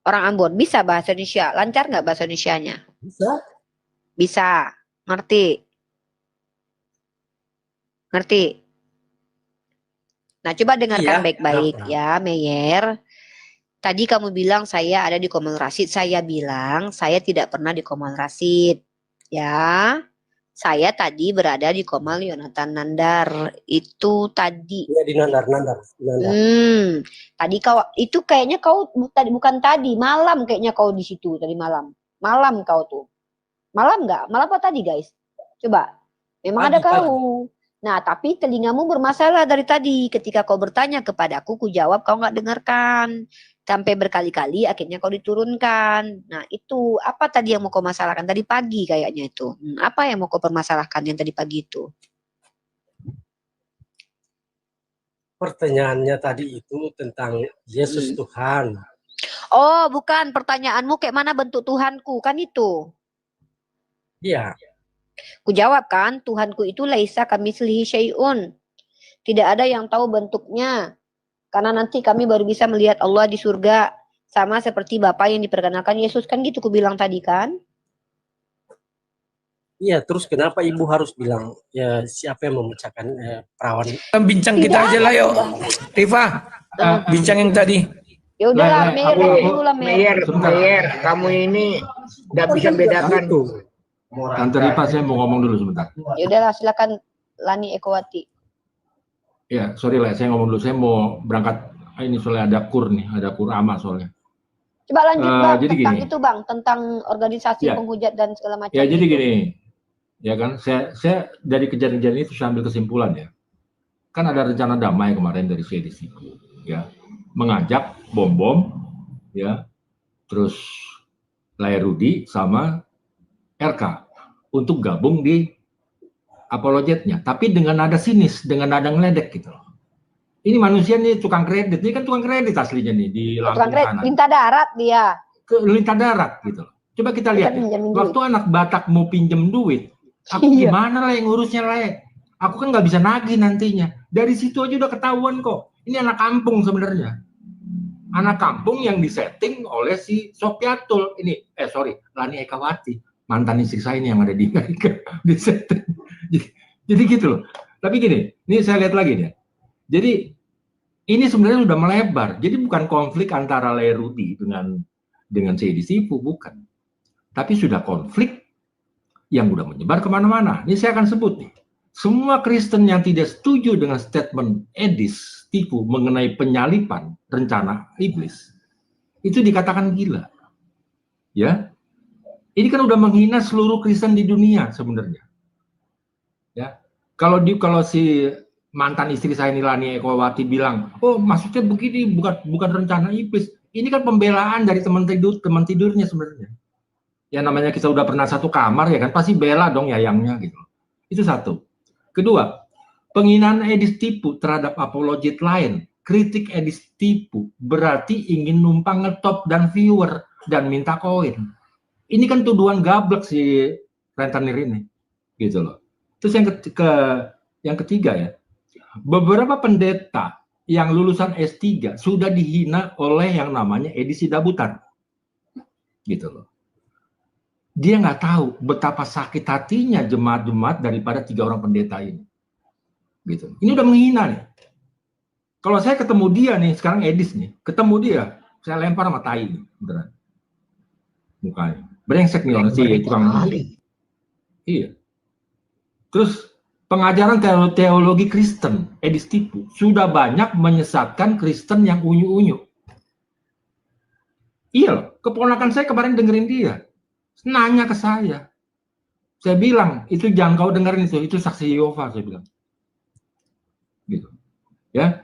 Orang Ambon. Bisa bahasa Indonesia? Lancar nggak bahasa Indonesianya? Bisa. Ngerti? Nah, coba dengarkan baik-baik ya, Meyer. Tadi kamu bilang saya ada di Komal Rasid. Saya bilang saya tidak pernah di Komal Rasid. Ya. Saya tadi berada di Komal Yonatan Nandar. Itu tadi. Iya, di Nandar. Tadi kau itu kayaknya kau bukan tadi, malam kayaknya kau di situ tadi malam. Malam kau tuh. Malam enggak? Malam apa tadi, guys? Coba. Memang ada kau. Nah, tapi telingamu bermasalah dari tadi. Ketika kau bertanya kepadaku, ku jawab kau nggak dengarkan. Sampai berkali-kali akhirnya kau diturunkan. Nah, itu apa tadi yang mau kau masalahkan? Tadi pagi kayaknya itu. Apa yang mau kau permasalahkan yang tadi pagi itu? Pertanyaannya tadi itu tentang Yesus Tuhan. Oh, bukan. Pertanyaanmu kayak mana bentuk Tuhanku, kan itu? Iya. Ku jawab kan, Tuhanku itu laisa kamitslihi syai'un. Tidak ada yang tahu bentuknya. Karena nanti kami baru bisa melihat Allah di surga. Sama seperti Bapa yang diperkenalkan Yesus, kan gitu ku bilang tadi kan? Iya, terus kenapa Ibu harus bilang ya siapa yang memecahkan perawan? Bincang kita aja lah yuk. Rifa, bincang yang tadi. Ya udahlah, Meyer dulu lah, Meyer, kamu ini nggak bisa bedakan. Tante Rifa, saya mau ngomong dulu sebentar. Ya udahlah, silakan Lani Ekowati. Ya, sorry lah, saya ngomong dulu. Saya mau berangkat. Ini soalnya ada kur nih, ada kur ama soalnya. Coba lanjut Bang, jadi tentang gini. itu Bang, tentang organisasi Ya. penghujat dan segala macam. Ya, jadi itu. gini. Ya kan, saya dari kejadian-kejadian itu saya ambil kesimpulan ya. Kan ada rencana damai kemarin dari CDC, ya, mengajak Bom, ya, terus Lairudi sama RK untuk gabung di apologetnya, tapi dengan nada sinis, dengan nada ngeledek gitu loh. Ini manusia nih tukang kredit, ini kan tukang kredit aslinya nih di Lampung sana. Minta darat dia. Minta darat gitu loh. Coba kita lihat ya. Waktu anak Batak mau pinjem duit, aku gimana lah yang ngurusnya lah? Aku kan nggak bisa nagih nantinya. Dari situ aja udah ketahuan kok. Ini anak kampung sebenarnya. Anak kampung yang disetting oleh si Sopiatul. Ini, Lani Ekowati. Mantan istri saya ini yang ada di Amerika. Disetting. Jadi gitu loh. Tapi gini, ini saya lihat lagi nih. Jadi ini sebenarnya sudah melebar. Jadi bukan konflik antara Lairudi dengan Seydi Sipu, bukan. Tapi sudah konflik yang sudah menyebar kemana-mana. Ini saya akan sebut nih. Semua Kristen yang tidak setuju dengan statement Edis Tipu mengenai penyalipan rencana iblis, itu dikatakan gila. Ya, ini kan udah menghina seluruh Kristen di dunia sebenarnya. Ya, kalau si mantan istri saya ini Lani Ekowati bilang, oh maksudnya begini, bukan rencana iblis. Ini kan pembelaan dari teman tidurnya sebenarnya. Ya namanya kita udah pernah satu kamar ya kan, pasti bela dong yayangnya gitu. Itu satu. Kedua, penghinaan Edis Tipu terhadap apologet lain, kritik Edis Tipu berarti ingin numpang ngetop dan viewer dan minta koin. Ini kan tuduhan gablek si rentenir ini, gitu loh. Terus yang ketiga ya, beberapa pendeta yang lulusan S3 sudah dihina oleh yang namanya Edi Sidabutan, gitu loh. Dia nggak tahu betapa sakit hatinya jemaat-jemaat daripada 3 orang pendeta ini. Gitu. Ini udah menghina nih. Kalau saya ketemu dia nih, sekarang Edis nih, ketemu dia, saya lempar sama tai nih, beneran. Mukanya. Brengsek nih orang sih, tukang. Iya. Terus pengajaran teologi Kristen, Edis Tipu, sudah banyak menyesatkan Kristen yang unyu-unyu. Iya loh, keponakan saya kemarin dengerin dia. Nanya ke saya bilang itu jangan kau dengerin itu saksi Yehova, saya bilang gitu ya.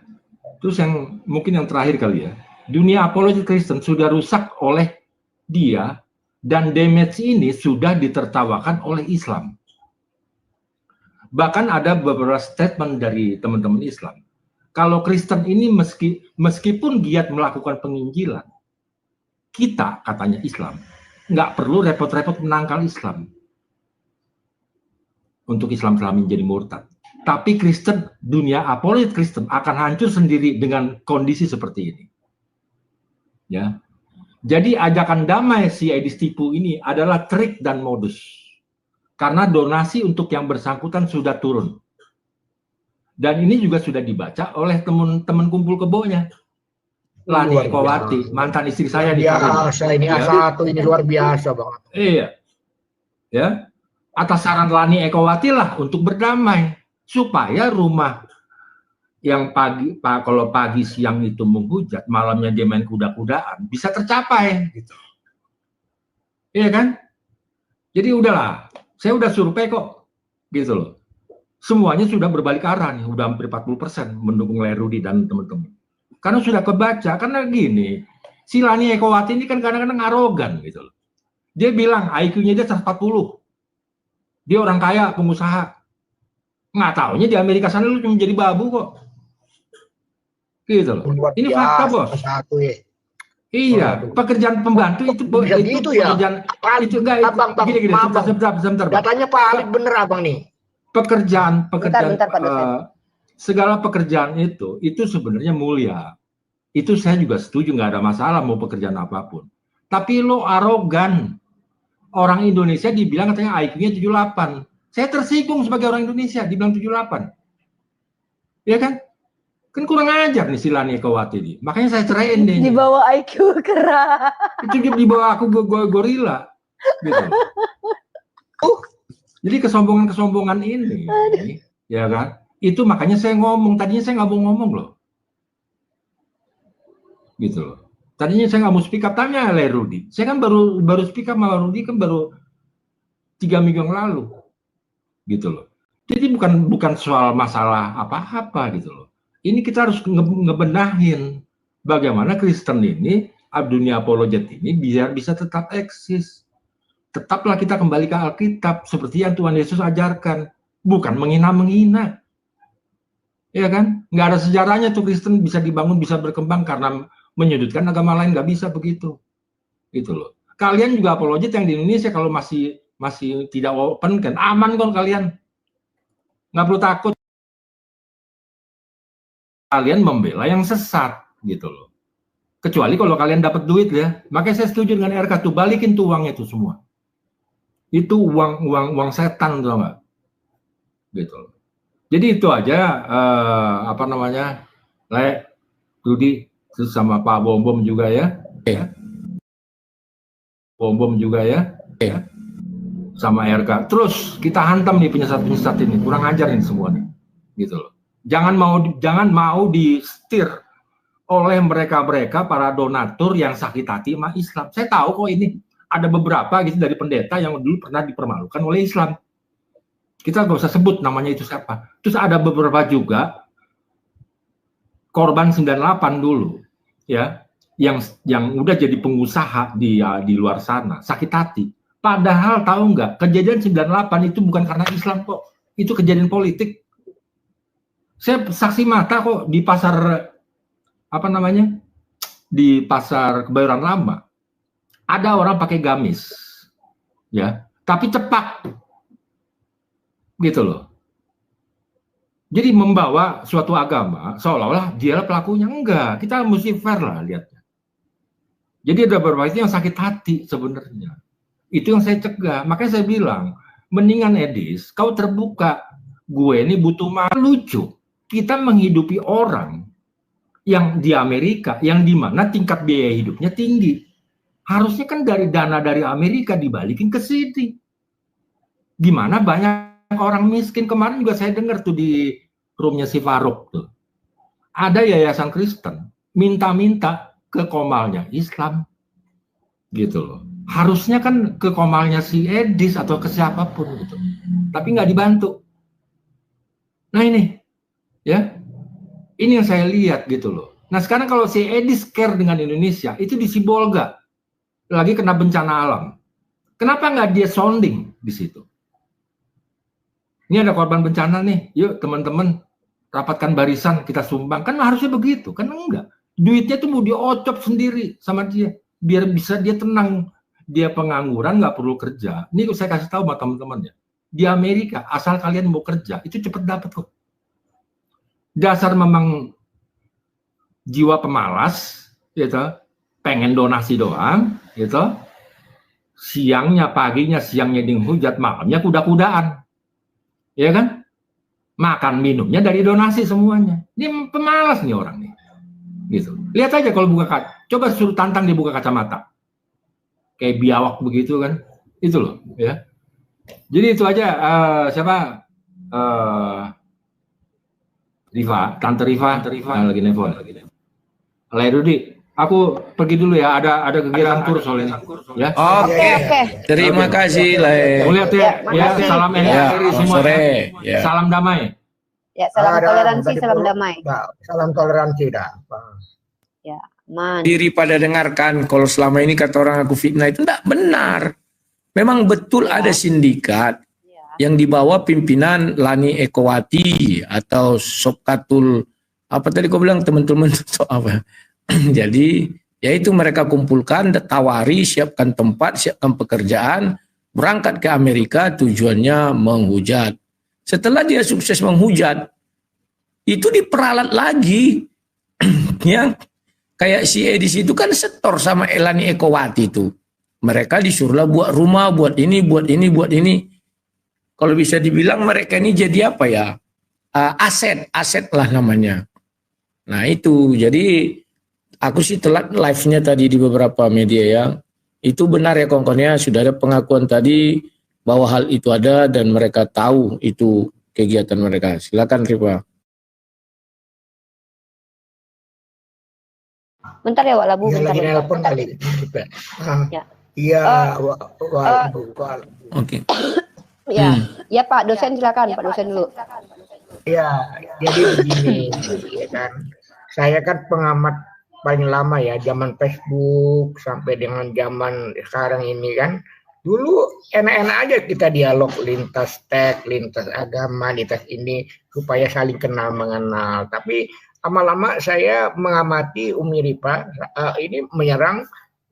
Terus mungkin yang terakhir kali ya, dunia apologi Kristen sudah rusak oleh dia dan damage ini sudah ditertawakan oleh Islam. Bahkan ada beberapa statement dari teman-teman Islam, kalau Kristen ini meskipun giat melakukan penginjilan, kita katanya Islam nggak perlu repot-repot menangkal Islam untuk Islam menjadi murtad. Tapi Kristen, dunia apologet Kristen akan hancur sendiri dengan kondisi seperti ini. Ya, jadi ajakan damai si Edis Tipu ini adalah trik dan modus, karena donasi untuk yang bersangkutan sudah turun. Dan ini juga sudah dibaca oleh teman-teman kumpul kebonya. Lani Ekowati, mantan istri saya di biasa ini A1 ini luar biasa banget. Iya. Ya. Atas saran Lani Ekowati lah untuk berdamai supaya rumah yang kalau pagi siang itu menghujat, malamnya dia main kuda-kudaan bisa tercapai gitu. Iya kan? Jadi udahlah, saya udah survei kok. Gitu loh. semuanya sudah berbalik arah nih, udah hampir 40% mendukung Lerudi dan teman-teman. Karena sudah kebaca, karena gini, si Lani Ekowati ini kan kadang-kadang arogan gitu loh. Dia bilang IQ-nya dia 140. Dia orang kaya, pengusaha. Nggak taunya di Amerika sana lu cuma jadi babu kok. Gitu loh. Ini fakta, Bos. Satu ya. Iya, pekerjaan pembantu itu Bisa gitu ya? pekerjaan itu enggak Bang, gini maaf, Bang. sebentar. Datanya Pak Alif bener Abang nih. Pekerjaan Bentar, Pak dosen. segala pekerjaan itu sebenarnya mulia. Itu saya juga setuju, nggak ada masalah mau pekerjaan apapun. Tapi lo arogan. Orang Indonesia dibilang katanya IQ-nya 78. Saya tersinggung sebagai orang Indonesia dibilang 78. Ya kan? Kan kurang ajar nih si Lani Ekowati ini. Makanya saya ceraiin deh. Di bawah IQ keras. Itu dia di bawah aku gorila. Gitu. Jadi kesombongan ini, ya kan? Itu makanya saya ngomong. Tadinya saya nggak mau ngomong loh. Gitu loh. Tadinya saya nggak mau speak up, tanya Lerudi. Saya kan baru speak up sama Rudi kan baru 3 minggu yang lalu. Gitu loh. Jadi bukan soal masalah apa-apa gitu loh. Ini kita harus ngebenahin bagaimana Kristen ini, dunia apologet ini biar bisa tetap eksis. Tetaplah kita kembali ke Alkitab seperti yang Tuhan Yesus ajarkan, bukan menghina-menghina. Ya kan? Nggak ada sejarahnya tuh Kristen bisa dibangun, bisa berkembang karena menyudutkan agama lain, nggak bisa begitu. Gitu loh. Kalian juga apologet yang di Indonesia kalau masih tidak open kan aman kok kalian. Nggak perlu takut. Kalian membela yang sesat gitu loh. Kecuali kalau kalian dapat duit ya. Makanya saya setuju dengan RK tuh, balikin tuh uangnya tuh semua. Itu uang setan tuh nggak? Gitu loh. Jadi itu aja apa namanya? Rudi terus sama Pak Bom juga ya. Bom juga ya. Sama RK. Terus kita hantam nih penyesat-penyesat ini. Kurang ajar ini semua nih. Gitu loh. Jangan mau di-setir oleh mereka para donatur yang sakit hati sama Islam. Saya tahu kok ini ada beberapa gitu dari pendeta yang dulu pernah dipermalukan oleh Islam. Kita nggak usah sebut namanya itu siapa. Terus ada beberapa juga korban 98 dulu ya, yang udah jadi pengusaha di luar sana, sakit hati. Padahal tahu nggak, kejadian 98 itu bukan karena Islam kok. Itu kejadian politik. Saya saksi mata kok di pasar apa namanya? Di pasar Kebayoran Lama. Ada orang pakai gamis. Ya, tapi cepat. Gitu loh. Jadi membawa suatu agama seolah-olah dia pelakunya, enggak. Kita mesti fair lah lihatnya. Jadi ada beberapa itu yang sakit hati sebenarnya. Itu yang saya cegah. Makanya saya bilang, mendingan Edis, kau terbuka. Gue ini butuh lucu. Kita menghidupi orang yang di Amerika, yang dimana tingkat biaya hidupnya tinggi. Harusnya kan dari dana dari Amerika dibalikin ke sini. Gimana banyak orang miskin. Kemarin juga saya dengar tuh di roomnya si Faruk tuh. Ada yayasan Kristen minta-minta ke komalnya Islam. Gitu loh. Harusnya kan ke komalnya si Edis atau ke siapapun gitu. Tapi nggak dibantu. Nah ini, ya, ini yang saya lihat gitu loh. Nah sekarang kalau si Edis care dengan Indonesia, itu di Sibolga lagi kena bencana alam. Kenapa nggak dia sounding di situ? Ini ada korban bencana nih, yuk teman-teman rapatkan barisan, kita sumbang. Kan harusnya begitu, kan enggak. Duitnya tuh mau diocop sendiri sama dia, biar bisa dia tenang. Dia pengangguran, nggak perlu kerja. Ini saya kasih tahu sama teman-teman ya. Di Amerika, asal kalian mau kerja, itu cepet dapat kok. Dasar memang jiwa pemalas, gitu, pengen donasi doang, gitu. Siangnya, paginya, siangnya dihujat, malamnya kuda-kudaan. Ya kan? Makan minumnya dari donasi semuanya. Ini pemalas nih orang nih. Gitu. Lihat aja kalau buka kaca. Coba suruh tantang dia buka kacamata. Kayak biawak begitu kan. Itu loh, ya. Jadi itu aja siapa? Riva, Tante Riva lagi nelfon. Lerudi, Aku pergi dulu ya, ada kegiatan tur soal ini. Ya. Oke. Terima kasih, Le. Boleh ya, salam NKRI semua. Sore. Ya. Salam damai. Ya, salam toleransi, salam damai. Salam toleransi dah. Ya, man. Diri pada dengarkan, kalau selama ini kata orang aku fitnah itu tidak benar. Memang betul ada sindikat yang di bawah pimpinan Lani Ekowati atau Sopkatul, apa tadi kau bilang teman-teman apa? Jadi yaitu mereka kumpulkan, tawari, siapkan tempat, siapkan pekerjaan, berangkat ke Amerika, tujuannya menghujat. Setelah dia sukses menghujat, itu diperalat lagi. Ya, kayak si Edis itu kan setor sama Lani Ekowati itu. Mereka disuruhlah buat rumah, buat ini, buat ini, buat ini. Kalau bisa dibilang mereka ini jadi apa ya? Aset lah namanya. Nah itu, jadi aku sih telat live-nya tadi di beberapa media ya. Itu benar ya kawan-kawannya, sudah ada pengakuan tadi bahwa hal itu ada dan mereka tahu itu kegiatan mereka. Silakan Rifa. Bentar ya Wak Labu, bentar. Lagi nelpon kali. Ya. Iya, Oke. Ya Pak dosen silakan, Pak dosen dulu. Ya, jadi begini, ya kan. Saya kan pengamat paling lama ya, zaman Facebook sampai dengan zaman sekarang ini kan. Dulu enak-enak aja kita dialog lintas teks, lintas agama, lintas ini supaya saling kenal mengenal. Tapi lama-lama saya mengamati Umi Ripa ini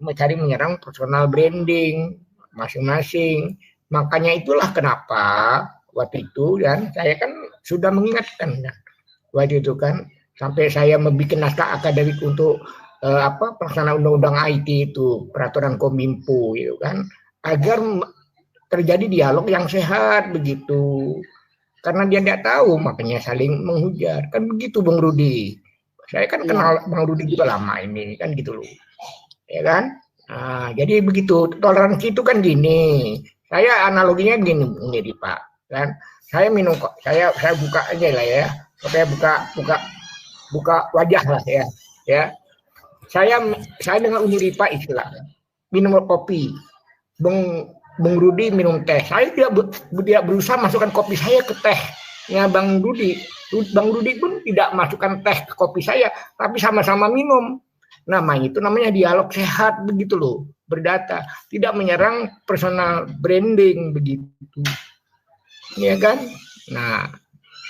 mencari menyerang personal branding masing-masing. Makanya itulah kenapa waktu itu dan saya kan sudah mengingatkan kan waktu itu kan sampai saya membuat naskah akademik untuk pelaksanaan undang-undang IT itu peraturan Kominfo gitu kan agar terjadi dialog yang sehat begitu karena dia tidak tahu makanya saling menghujat kan begitu Bang Rudi. Saya kan kenal Bang Rudi juga lama ini kan gitu loh ya kan. Nah, jadi begitu toleransi itu kan gini. Saya analoginya gini nih Pak kan. Saya minum kok. Saya buka aja lah ya. Saya buka wajah lah ya. Ya. Saya dengan Uni Ripa istilah minum kopi. Bang Rudi minum teh. Saya tidak berusaha masukkan kopi saya ke teh. Ya Bang Rudi. Bang Rudi pun tidak masukkan teh ke kopi saya, tapi sama-sama minum. Namanya dialog sehat begitu loh, berdata, tidak menyerang personal branding begitu, ya kan? Nah,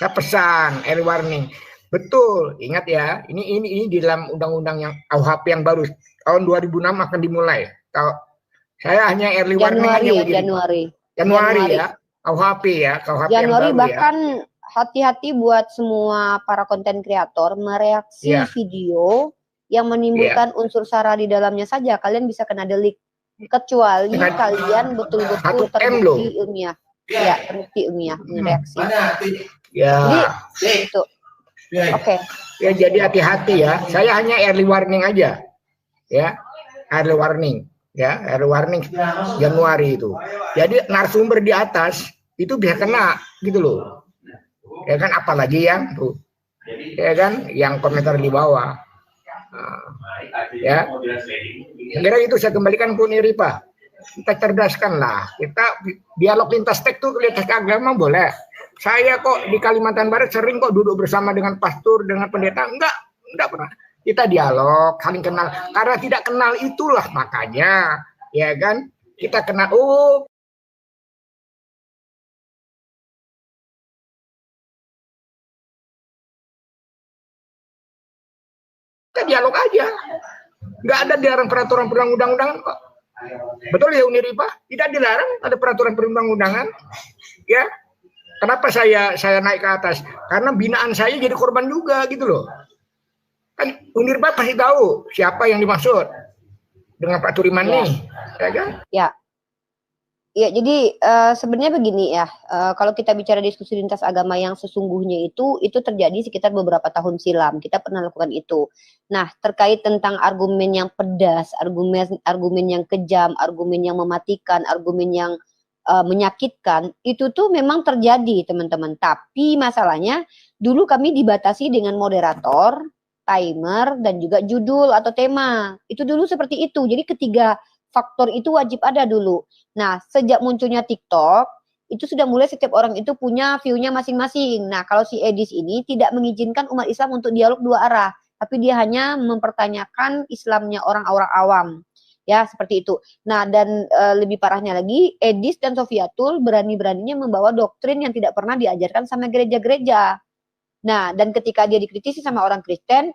saya pesan early warning, betul, ingat ya, ini di dalam undang-undang yang KUHP yang baru tahun 2006 akan dimulai. Saya hanya early warning Januari ya, KUHP ya, KUHP Januari yang baru bahkan ya. Hati-hati buat semua para konten kreator mereaksi video yang menimbulkan unsur sara di dalamnya saja kalian bisa kena delik kecuali kalian betul-betul terbukti ilmiah. Ya, terbukti ilmiah mereaksi. Ya. Jadi itu. Oke. Ya jadi hati-hati ya. Saya hanya early warning aja. Ya. Early warning, ya. Early warning Januari itu. Jadi narasumber di atas itu bisa kena gitu loh. Ya kan apalagi yang tuh. Ya kan yang komentar di bawah. Ya, kira itu saya kembalikan ke Uni Ripa. Kita cerdaskanlah. Kita dialog lintas teks tuh lintas agama boleh. Saya kok di Kalimantan Barat sering kok duduk bersama dengan pastor, dengan pendeta. Enggak pernah. Kita dialog, saling kenal. Karena tidak kenal itulah makanya, ya kan? Kita kenal. Kita dialog aja. Nggak ada dilarang peraturan perundang-undangan kok. Betul ya Uni Ripa? Tidak dilarang ada peraturan perundang-undangan. Ya. Kenapa saya naik ke atas? Karena binaan saya jadi korban juga gitu loh. Kan Uni Ripa pasti tahu siapa yang dimaksud dengan Pak Turiman nih. Ya kan? Ya. Ya, jadi sebenarnya begini ya, kalau kita bicara diskusi lintas agama yang sesungguhnya itu terjadi sekitar beberapa tahun silam. Kita pernah lakukan itu. Nah, terkait tentang argumen yang pedas, argumen yang kejam, argumen yang mematikan, argumen yang menyakitkan, itu tuh memang terjadi, teman-teman. Tapi masalahnya, dulu kami dibatasi dengan moderator timer, dan juga judul atau tema. Itu dulu seperti itu. Jadi ketiga faktor itu wajib ada dulu. Nah, sejak munculnya TikTok, itu sudah mulai setiap orang itu punya view-nya masing-masing. Nah, kalau si Edis ini tidak mengizinkan umat Islam untuk dialog dua arah, tapi dia hanya mempertanyakan Islamnya orang-orang awam. Ya, seperti itu. Nah, dan lebih parahnya lagi, Edis dan Sofiatul berani-beraninya membawa doktrin yang tidak pernah diajarkan sama gereja-gereja. Nah, dan ketika dia dikritisi sama orang Kristen,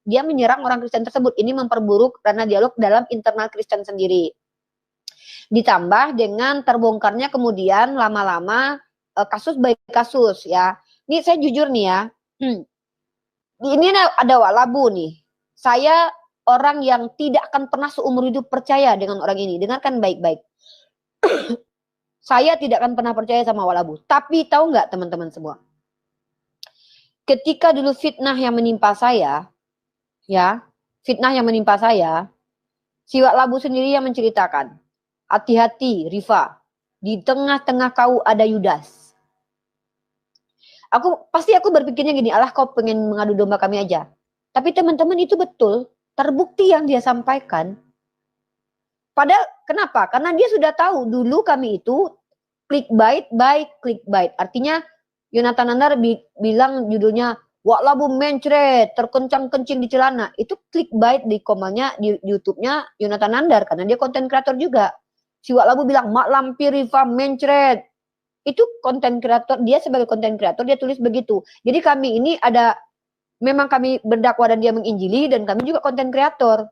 dia menyerang orang Kristen tersebut. Ini memperburuk karena dialog dalam internal Kristen sendiri. Ditambah dengan terbongkarnya kemudian lama-lama kasus baik kasus ya. Ini saya jujur nih ya. Ini ada Walabu nih. Saya orang yang tidak akan pernah seumur hidup percaya dengan orang ini. Dengarkan baik-baik. Saya tidak akan pernah percaya sama Walabu. Tapi tahu nggak teman-teman semua? Ketika dulu fitnah yang menimpa saya, ya, fitnah yang menimpa saya, si Walabu sendiri yang menceritakan. Hati-hati, Rifa. Di tengah-tengah kau ada Yudas. Pasti aku berpikirnya gini, alah kau pengen mengadu domba kami aja. Tapi teman-teman itu betul, terbukti yang dia sampaikan. Padahal kenapa? Karena dia sudah tahu dulu kami itu clickbait by clickbait. Artinya Yonatan Nandar bilang judulnya Walabu mencret, terkencang-kencing di celana. Itu clickbait di komalnya di YouTube-nya Yonatan Nandar karena dia konten kreator juga. Si Walabu bilang mak lampir Rifa mencret. Itu konten kreator, dia sebagai konten kreator dia tulis begitu. Jadi kami ini ada, memang kami berdakwah dan dia menginjili, dan kami juga konten kreator.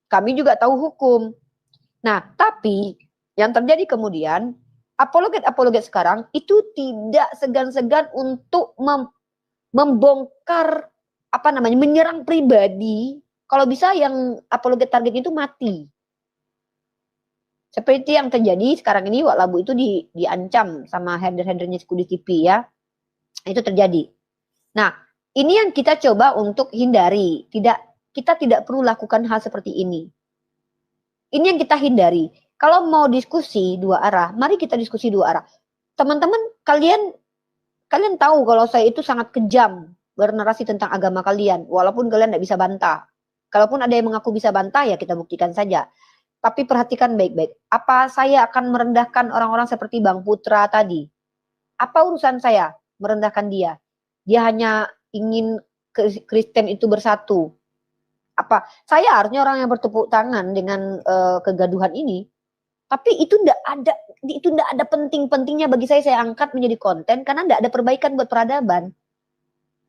Kami juga tahu hukum. Nah, tapi yang terjadi kemudian, apologet sekarang itu tidak segan-segan untuk membongkar, menyerang pribadi. Kalau bisa yang apologet target itu mati. Seperti yang terjadi sekarang ini, Walabu itu diancam sama header-headernya Skudus TV ya. Itu terjadi. Nah, ini yang kita coba untuk hindari. Kita tidak perlu lakukan hal seperti ini. Ini yang kita hindari. Kalau mau diskusi dua arah, mari kita diskusi dua arah. Teman-teman, kalian tahu kalau saya itu sangat kejam bernarasi tentang agama kalian, walaupun kalian tidak bisa bantah. Kalaupun ada yang mengaku bisa bantah, ya kita buktikan saja. Tapi perhatikan baik-baik. Apa saya akan merendahkan orang-orang seperti Bang Putra tadi? Apa urusan saya merendahkan dia? Dia hanya ingin Kristen itu bersatu. Apa saya harusnya orang yang bertepuk tangan dengan kegaduhan ini? Tapi itu tidak ada penting-pentingnya bagi saya angkat menjadi konten karena tidak ada perbaikan buat peradaban.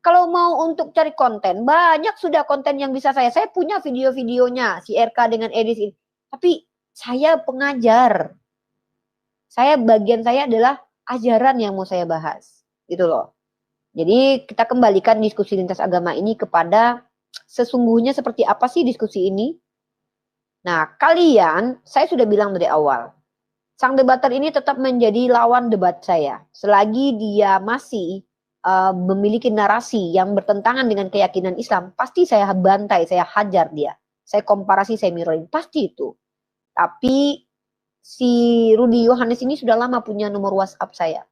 Kalau mau untuk cari konten, banyak sudah konten yang bisa saya punya video-videonya si RK dengan Edis ini. Tapi saya pengajar. Bagian saya adalah ajaran yang mau saya bahas. Gitu loh. Jadi kita kembalikan diskusi lintas agama ini kepada sesungguhnya seperti apa sih diskusi ini. Nah, kalian, saya sudah bilang dari awal. Sang debater ini tetap menjadi lawan debat saya. Selagi dia masih memiliki narasi yang bertentangan dengan keyakinan Islam, pasti saya bantai, saya hajar dia. Saya komparasi, saya mirrorin. Pasti itu. Tapi si Rudy Yohanes ini sudah lama punya nomor WhatsApp saya.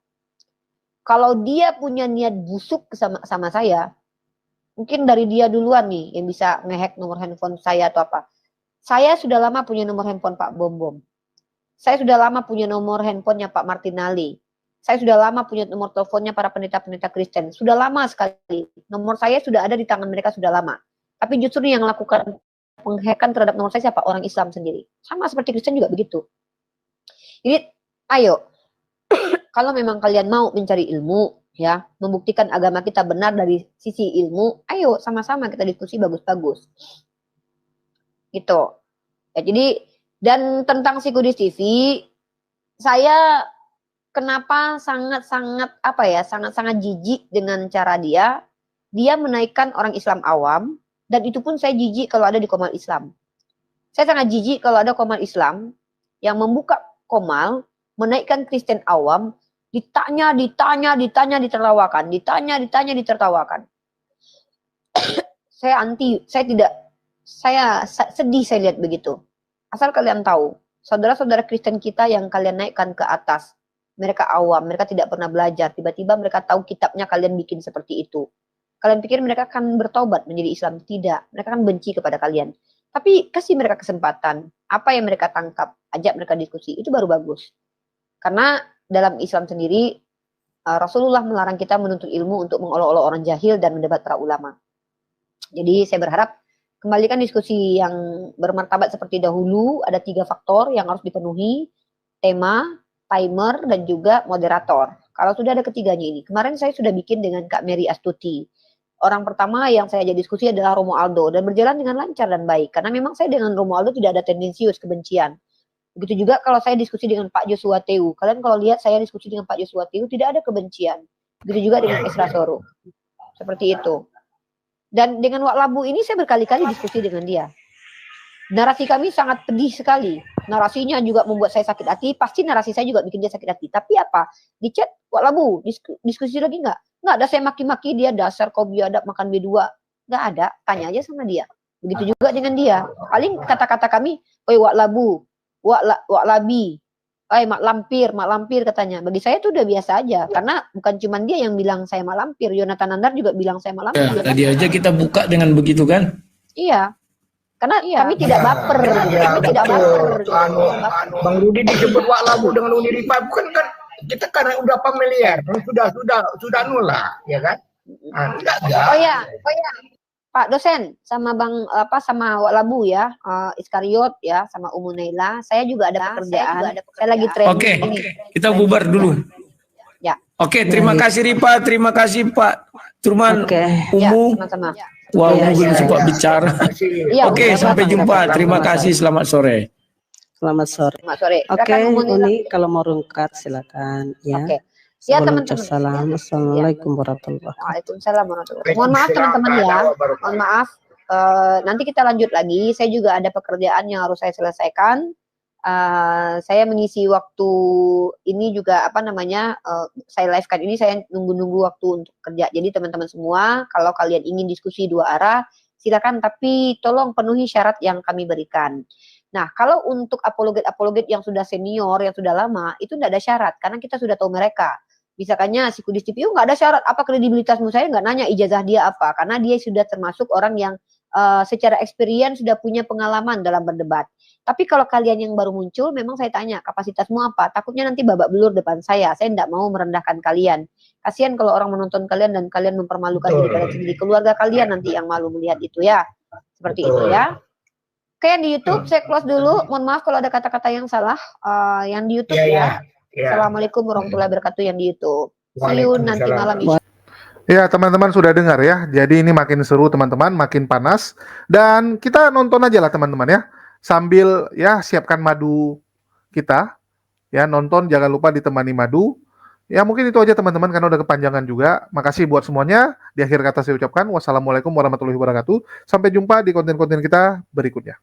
Kalau dia punya niat busuk sama saya, mungkin dari dia duluan nih yang bisa ngehack nomor handphone saya atau apa. Saya sudah lama punya nomor handphone Pak Bom. Saya sudah lama punya nomor handphonenya Pak Martinelli. Saya sudah lama punya nomor teleponnya para pendeta-pendeta Kristen. Sudah lama sekali. Nomor saya sudah ada di tangan mereka sudah lama. Tapi justru yang lakukan penghackan terhadap nomor saya siapa? Orang Islam sendiri. Sama seperti Kristen juga begitu. Jadi, ayo. Kalau memang kalian mau mencari ilmu, ya, membuktikan agama kita benar dari sisi ilmu, ayo sama-sama kita diskusi bagus-bagus. Gitu. Ya, jadi, dan tentang Skudus TV, saya kenapa sangat-sangat jijik dengan cara dia menaikkan orang Islam awam. Dan itu pun saya jijik kalau ada di Komal Islam. Saya sangat jijik kalau ada Komal Islam yang membuka Komal, menaikkan Kristen awam, ditanya, ditertawakan. Saya sedih saya lihat begitu. Asal kalian tahu, saudara-saudara Kristen kita yang kalian naikkan ke atas, mereka awam, mereka tidak pernah belajar, tiba-tiba mereka tahu kitabnya kalian bikin seperti itu. Kalian pikir mereka akan bertobat menjadi Islam? Tidak. Mereka akan benci kepada kalian. Tapi kasih mereka kesempatan. Apa yang mereka tangkap, ajak mereka diskusi. Itu baru bagus. Karena dalam Islam sendiri, Rasulullah melarang kita menuntut ilmu untuk mengolok-olok orang jahil dan mendebat para ulama. Jadi saya berharap kembalikan diskusi yang bermartabat seperti dahulu. Ada 3 faktor yang harus dipenuhi. Tema, timer, dan juga moderator. Kalau sudah ada ketiganya ini. Kemarin saya sudah bikin dengan Kak Mary Astuti. Orang pertama yang saya ajak diskusi adalah Romo Aldo. Dan berjalan dengan lancar dan baik. Karena memang saya dengan Romo Aldo tidak ada tendensius kebencian. Begitu juga kalau saya diskusi dengan Pak Joshua Teu. Kalian kalau lihat saya diskusi dengan Pak Joshua Teu, tidak ada kebencian. Begitu juga dengan Esra Soro. Seperti itu. Dan dengan Wak Labu ini saya berkali-kali diskusi dengan dia. Narasi kami sangat pedih sekali. Narasinya juga membuat saya sakit hati. Pasti narasi saya juga bikin dia sakit hati. Tapi apa? Di chat, Wak Labu, diskusi lagi nggak? Nggak ada, saya maki-maki dia, dasar kau biadab makan B2. Nggak ada, tanya aja sama dia. Begitu juga dengan dia. Paling kata-kata kami, oi Wak Labu, Wak Labi, mak lampir katanya. Bagi saya itu udah biasa aja. Karena bukan cuma dia yang bilang saya mak lampir. Yonatan Nandar juga bilang saya mak lampir. Ya, tadi aja kita buka dengan begitu kan? Iya. Karena kami tidak baper. Kami tidak baper. Bang Rudi disebut Wak Labu dengan Uniripa, bukan kan kita karena udah familiar, sudah nula, ya kan? Oh ya, Pak dosen sama sama Wak Labu ya, Iskariot ya, sama Umu Naila. Saya juga ada pekerjaan. Saya lagi training. Oke, kita bubar dulu. Ya. Oke, terima kasih Ripa, terima kasih Pak Turman, Umu. Ya, sama-sama. Wah, belum sempat bicara. Ya, Oke, sampai jumpa. Terima kasih. Selamat sore. Selamat sore. Selamat sore. Oke, Uni kalau mau rungkat silakan ya. Oke. Ya Sebelum teman-teman. salam, assalamualaikum warahmatullahi wabarakatuh. Waalaikumsalam warahmatullahi wabarakatuh. Mohon maaf teman-teman ya. Mohon maaf. Nanti kita lanjut lagi. Saya juga ada pekerjaan yang harus saya selesaikan. Saya mengisi waktu ini juga saya live kan ini, saya nunggu waktu untuk kerja. Jadi teman-teman semua, kalau kalian ingin diskusi 2 arah, silakan, tapi tolong penuhi syarat yang kami berikan. Nah, kalau untuk apologet yang sudah senior, yang sudah lama, itu tidak ada syarat, karena kita sudah tahu mereka. Misalkannya si Kudis TPU nggak ada syarat, apa kredibilitasmu, saya nggak nanya ijazah dia apa, karena dia sudah termasuk orang yang secara experience sudah punya pengalaman dalam berdebat. Tapi kalau kalian yang baru muncul, memang saya tanya, kapasitasmu apa? Takutnya nanti babak belur depan saya tidak mau merendahkan kalian. Kasihan kalau orang menonton kalian dan kalian mempermalukan diri kalian sendiri. Keluarga kalian nanti yang malu melihat itu ya. Seperti itu ya. Oke, yang di YouTube saya close dulu. Mohon maaf kalau ada kata-kata yang salah. Yang di YouTube ya. Assalamualaikum warahmatullahi wabarakatuh yang di YouTube. See you nanti malam. Ya, teman-teman sudah dengar ya. Jadi ini makin seru teman-teman, makin panas. Dan kita nonton aja lah teman-teman ya. Sambil ya siapkan madu kita. Ya, nonton jangan lupa ditemani madu. Ya, mungkin itu aja teman-teman karena udah kepanjangan juga. Makasih buat semuanya. Di akhir kata saya ucapkan wassalamualaikum warahmatullahi wabarakatuh. Sampai jumpa di konten-konten kita berikutnya.